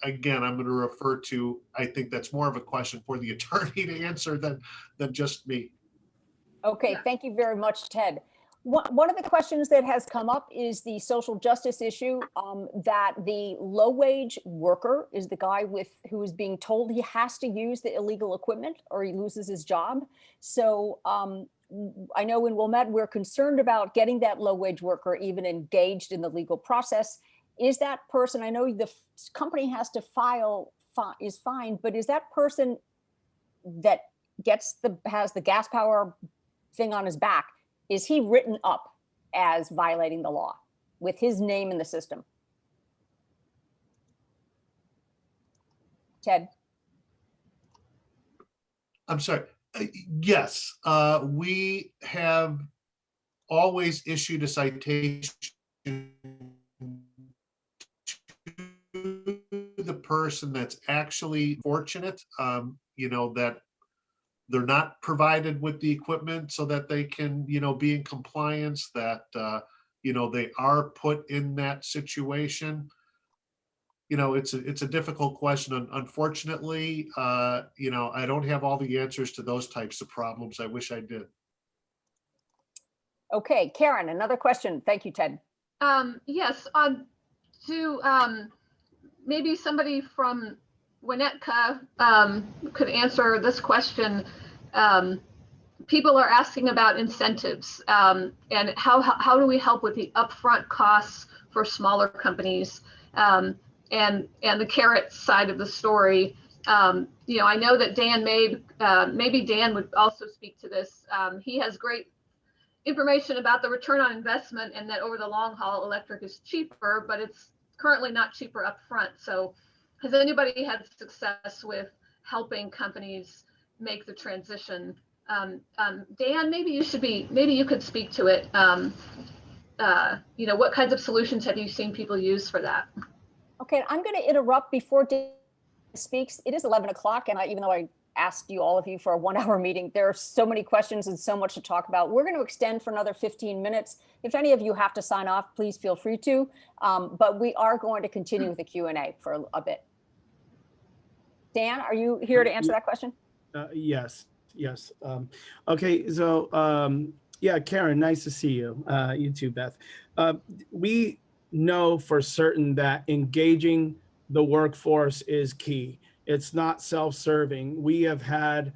again, I'm going to refer to, I think that's more of a question for the attorney to answer than just me. Okay, thank you very much, Ted. One of the questions that has come up is the social justice issue, that the low-wage worker is the guy who is being told he has to use the illegal equipment or he loses his job. So I know in Wilmette, we're concerned about getting that low-wage worker even engaged in the legal process. Is that person, I know the company has to file, is fine, but is that person that has the gas power thing on his back, is he written up as violating the law with his name in the system? Ted? I'm sorry. Yes, we have always issued a citation to the person that's actually fortunate, that they're not provided with the equipment so that they can, be in compliance, that, they are put in that situation. It's a difficult question. Unfortunately, I don't have all the answers to those types of problems. I wish I did. Okay, Karen, another question. Thank you, Ted. Yes, maybe somebody from Winnetka could answer this question. People are asking about incentives and how do we help with the upfront costs for smaller companies, and the carrot side of the story. I know that Dan maybe Dan would also speak to this. He has great information about the return on investment and that over the long haul, electric is cheaper, but it's currently not cheaper upfront. So has anybody had success with helping companies make the transition? Dan, maybe you could speak to it. What kinds of solutions have you seen people use for that? Okay, I'm going to interrupt before Dan speaks. It is 11 o'clock, and even though I asked all of you for a 1-hour meeting, there are so many questions and so much to talk about. We're going to extend for another 15 minutes. If any of you have to sign off, please feel free to, but we are going to continue with the Q&A for a bit. Dan, are you here to answer that question? Yes. Okay, so yeah, Karen, nice to see you. You too, Beth. We know for certain that engaging the workforce is key. It's not self-serving. We have had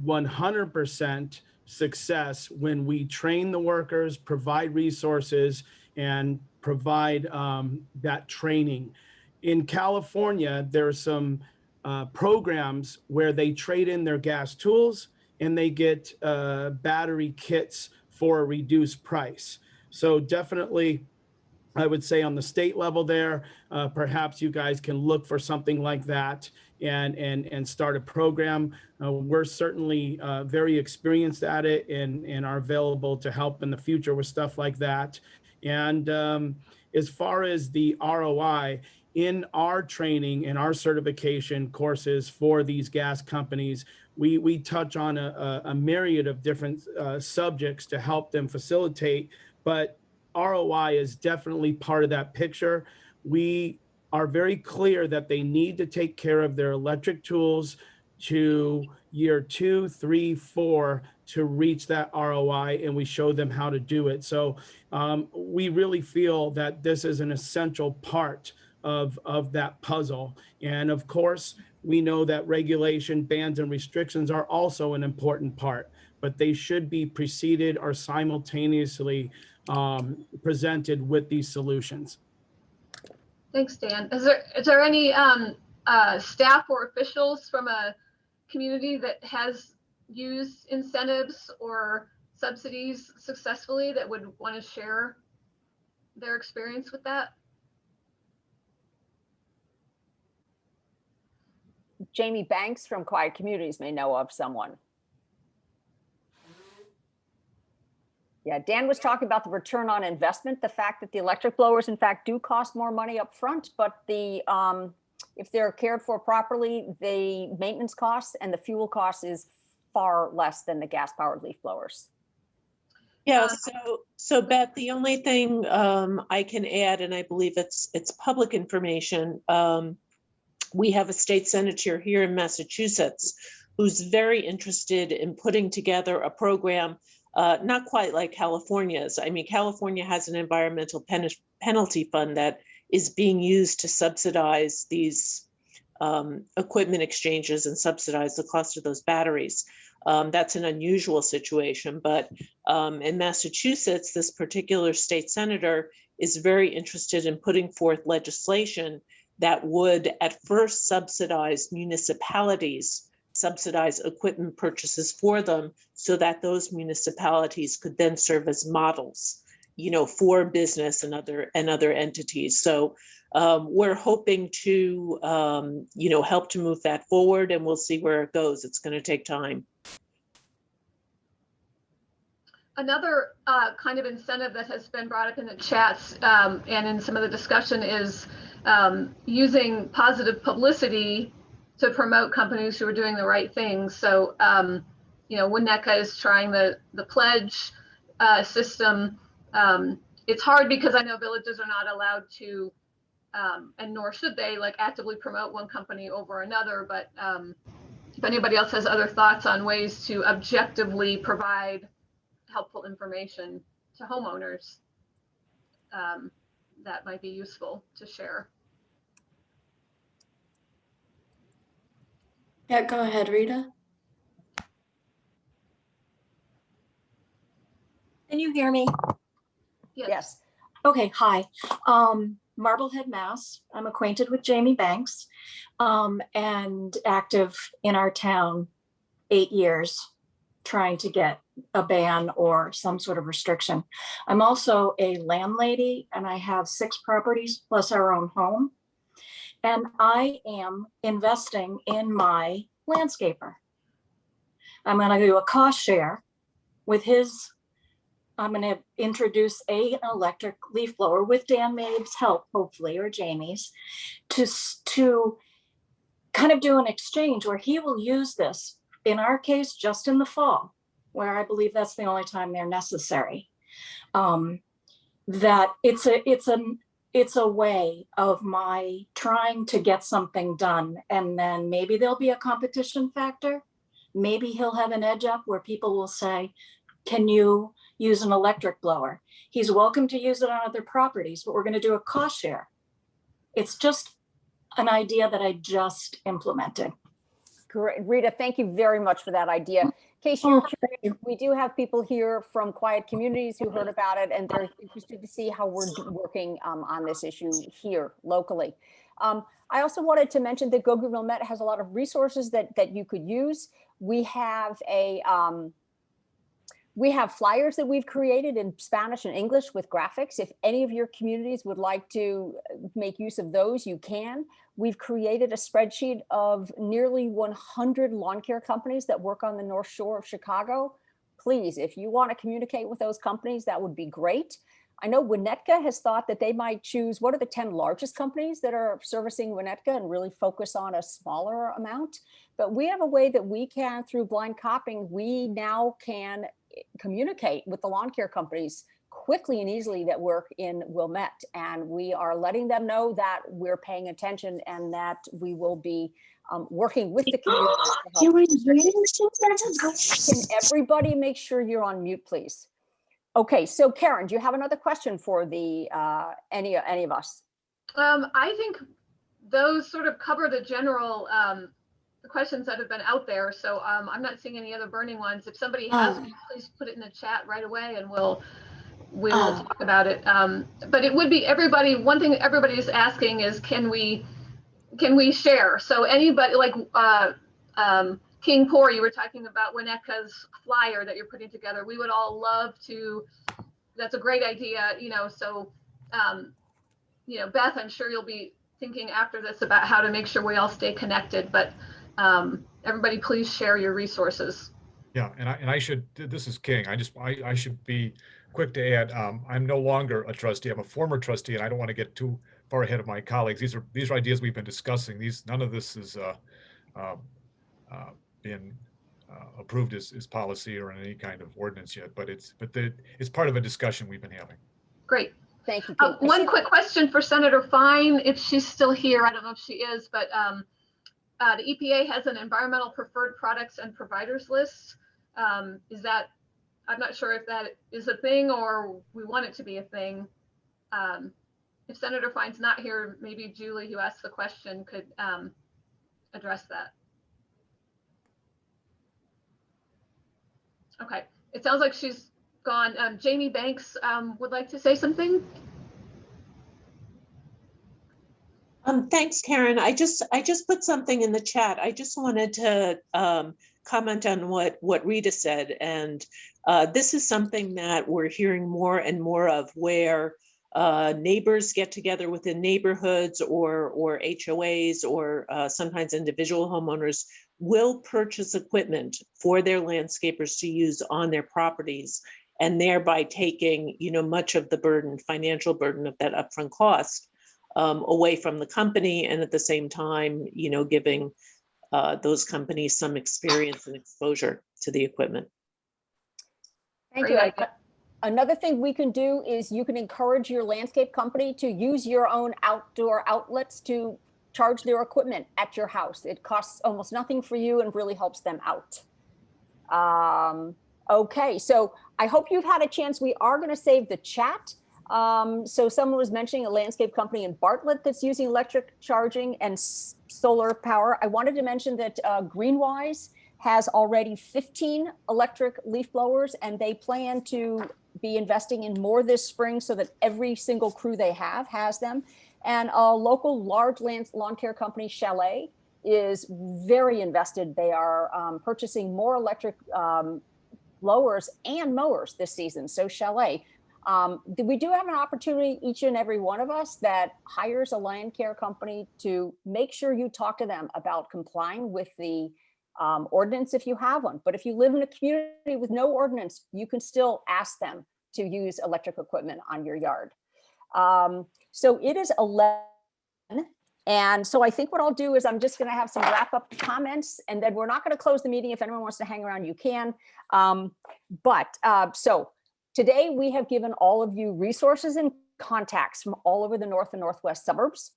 100% success when we train the workers, provide resources, and provide that training. In California, there are some programs where they trade in their gas tools and they get battery kits for a reduced price. So definitely, I would say on the state level there, perhaps you guys can look for something like that and start a program. We're certainly very experienced at it and are available to help in the future with stuff like that. And as far as the ROI, in our training and our certification courses for these gas companies, we touch on a myriad of different subjects to help them facilitate, but ROI is definitely part of that picture. We are very clear that they need to take care of their electric tools to year 2, 3, 4 to reach that ROI, and we show them how to do it. So we really feel that this is an essential part of that puzzle. And of course, we know that regulation, bans, and restrictions are also an important part, but they should be preceded or simultaneously presented with these solutions. Thanks, Dan. Is there any staff or officials from a community that has used incentives or subsidies successfully that would want to share their experience with that? Jamie Banks from Quiet Communities may know of someone. Yeah, Dan was talking about the return on investment, the fact that the electric blowers, in fact, do cost more money up front, but the if they're cared for properly, the maintenance costs and the fuel costs is far less than the gas-powered leaf blowers. Yeah, so Beth, the only thing I can add, and I believe it's public information, we have a state senator here in Massachusetts who's very interested in putting together a program, not quite like California's. I mean, California has an environmental penalty fund that is being used to subsidize these equipment exchanges and subsidize the cost of those batteries. That's an unusual situation, but in Massachusetts, this particular state senator is very interested in putting forth legislation that would at first subsidize municipalities, subsidize equipment purchases for them so that those municipalities could then serve as models, you know, for business and other entities. So we're hoping to, you know, help to move that forward, and we'll see where it goes. It's going to take time. Another kind of incentive that has been brought up in the chats and in some of the discussion is using positive publicity to promote companies who are doing the right things. So, you know, Winnetka is trying the pledge system. It's hard because I know villages are not allowed to, and nor should they, like actively promote one company over another. But if anybody else has other thoughts on ways to objectively provide helpful information to homeowners, that might be useful to share. Yeah, go ahead, Rita. Can you hear me? Yes. Okay, hi. Marblehead, Mass. I'm acquainted with Jamie Banks and active in our town 8 years trying to get a ban or some sort of restriction. I'm also a landlady and I have 6 properties plus our own home. And I am investing in my landscaper. I'm going to do a cost share with his. I'm going to introduce an electric leaf blower with Dan Mabe's help, hopefully, or Jamie's, to kind of do an exchange where he will use this, in our case, just in the fall, where I believe that's the only time they're necessary. That it's a way of my trying to get something done, and then maybe there'll be a competition factor. Maybe he'll have an edge up where people will say, can you use an electric blower? He's welcome to use it on other properties, but we're going to do a cost share. It's just an idea that I just implemented. Great. Rita, thank you very much for that idea. In case you're curious, we do have people here from quiet communities who heard about it, and they're interested to see how we're working on this issue here locally. I also wanted to mention that Go Green Wilmette has a lot of resources that you could use. We have flyers that we've created in Spanish and English with graphics. If any of your communities would like to make use of those, you can. We've created a spreadsheet of nearly 100 lawn care companies that work on the North Shore of Chicago. Please, if you want to communicate with those companies, that would be great. I know Winnetka has thought that they might choose what are the 10 largest companies that are servicing Winnetka and really focus on a smaller amount. But we have a way that we can, through blind copying, we now can communicate with the lawn care companies quickly and easily that work in Wilmette. And we are letting them know that we're paying attention and that we will be working with the community. Can everybody make sure you're on mute, please? Okay, so Karen, do you have another question for the any of us? I think those sort of cover the general the questions that have been out there. So I'm not seeing any other burning ones. If somebody has, please put it in the chat right away, and we'll talk about it. But it would be everybody. One thing everybody is asking is, can we share? So anybody like King Poor, you were talking about Winnetka's flyer that you're putting together. We would all love to. That's a great idea, you know. So, you know, Beth, I'm sure you'll be thinking after this about how to make sure we all stay connected. But everybody, please share your resources. Yeah, and I should. This is King. I should be quick to add. I'm no longer a trustee. I'm a former trustee, and I don't want to get too far ahead of my colleagues. These are ideas we've been discussing. None of this is been approved as policy or in any kind of ordinance yet, but it's part of a discussion we've been having. Great. Thank you. One quick question for Senator Fine, if she's still here. I don't know if she is, but the EPA has an environmental preferred products and providers list. Is that, I'm not sure if that is a thing or we want it to be a thing. If Senator Fine's not here, maybe Julie, who asked the question, could address that. Okay, it sounds like she's gone. Jamie Banks would like to say something. Thanks, Karen. I just put something in the chat. I just wanted to comment on what Rita said. And this is something that we're hearing more and more of, where neighbors get together within neighborhoods or HOAs or sometimes individual homeowners will purchase equipment for their landscapers to use on their properties, and thereby taking, you know, much of the burden, financial burden of that upfront cost away from the company, and at the same time, you know, giving those companies some experience and exposure to the equipment. Thank you. Another thing we can do is you can encourage your landscape company to use your own outdoor outlets to charge their equipment at your house. It costs almost nothing for you and really helps them out. Okay, so I hope you've had a chance. We are going to save the chat. So someone was mentioning a landscape company in Bartlett that's using electric charging and solar power. I wanted to mention that Greenwise has already 15 electric leaf blowers, and they plan to be investing in more this spring so that every single crew they have has them. And a local large lawn care company, Chalet, is very invested. They are purchasing more electric blowers and mowers this season. So Chalet, we do have an opportunity, each and every one of us that hires a lawn care company, to make sure you talk to them about complying with the ordinance if you have one. But if you live in a community with no ordinance, you can still ask them to use electric equipment on your yard. So it is 11. And so I think what I'll do is I'm just going to have some wrap up comments, and then we're not going to close the meeting. If anyone wants to hang around, you can. So today we have given all of you resources and contacts from all over the north and northwest suburbs.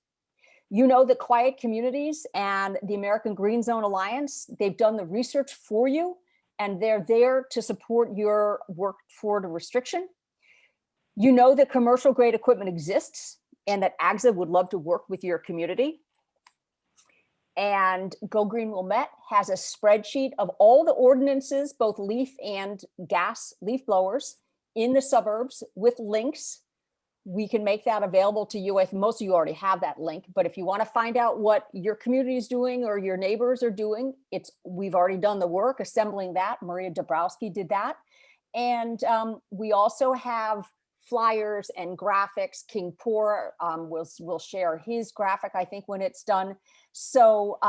You know that Quiet Communities and the American Green Zone Alliance, they've done the research for you, and they're there to support your work toward a restriction. You know that commercial grade equipment exists and that AGSA would love to work with your community. And Go Green Wilmette has a spreadsheet of all the ordinances, both leaf and gas leaf blowers in the suburbs with links. We can make that available to you. If most of you already have that link, but if you want to find out what your community is doing or your neighbors are doing, we've already done the work assembling that. Maria Dabrowski did that. And we also have flyers and graphics. King Poor will share his graphic, I think, when it's done. So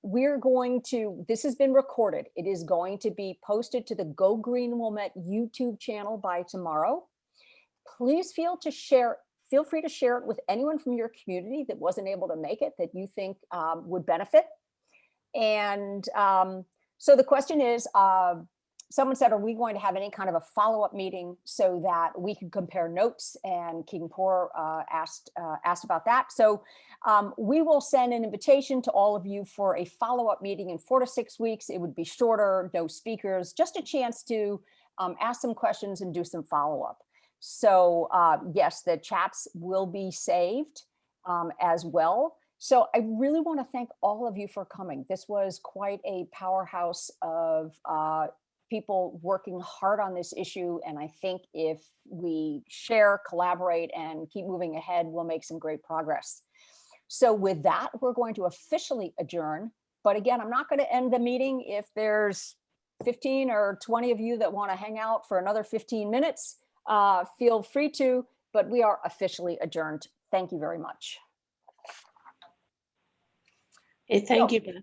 we're going to, this has been recorded. It is going to be posted to the Go Green Wilmette YouTube channel by tomorrow. Please feel free to share it with anyone from your community that wasn't able to make it that you think would benefit. And so the question is, someone said, are we going to have any kind of a follow-up meeting so that we can compare notes? And King Poor asked about that. So we will send an invitation to all of you for a follow-up meeting in 4 to 6 weeks. It would be shorter, no speakers, just a chance to ask some questions and do some follow-up. So yes, the chats will be saved as well. So I really want to thank all of you for coming. This was quite a powerhouse of people working hard on this issue. And I think if we share, collaborate, and keep moving ahead, we'll make some great progress. So with that, we're going to officially adjourn. But again, I'm not going to end the meeting. If there's 15 or 20 of you that want to hang out for another 15 minutes, feel free to, but we are officially adjourned. Thank you very much. Hey, thank you, Beth.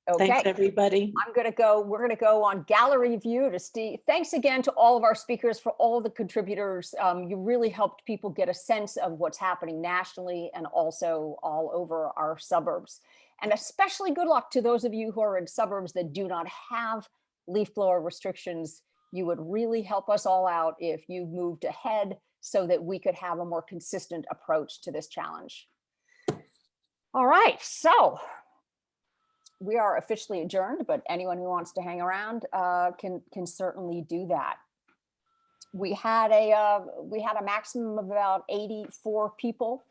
Okay. Thanks, everybody. We're gonna go on gallery view to Steve. Thanks again to all of our speakers for all the contributors. You really helped people get a sense of what's happening nationally and also all over our suburbs. And especially good luck to those of you who are in suburbs that do not have leaf blower restrictions. You would really help us all out if you moved ahead so that we could have a more consistent approach to this challenge. All right, so we are officially adjourned, but anyone who wants to hang around can certainly do that. We had a maximum of about 84 people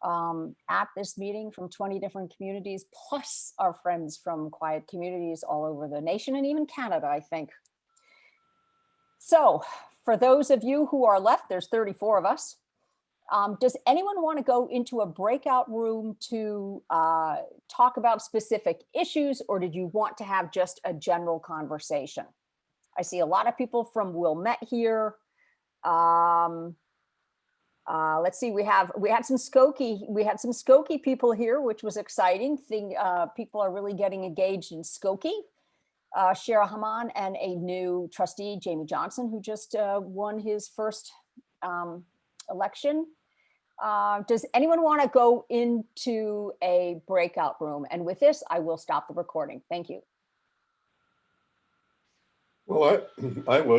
at this meeting from 20 different communities, plus our friends from quiet communities all over the nation and even Canada, I think. So for those of you who are left, there's 34 of us. Does anyone want to go into a breakout room to talk about specific issues, or did you want to have just a general conversation? I see a lot of people from Wilmette here. Let's see, we had some Skokie people here, which was exciting. People are really getting engaged in Skokie. Shara Haman and a new trustee, Jamie Johnson, who just won his first election. Does anyone want to go into a breakout room? And with this, I will stop the recording. Thank you. Well, I would.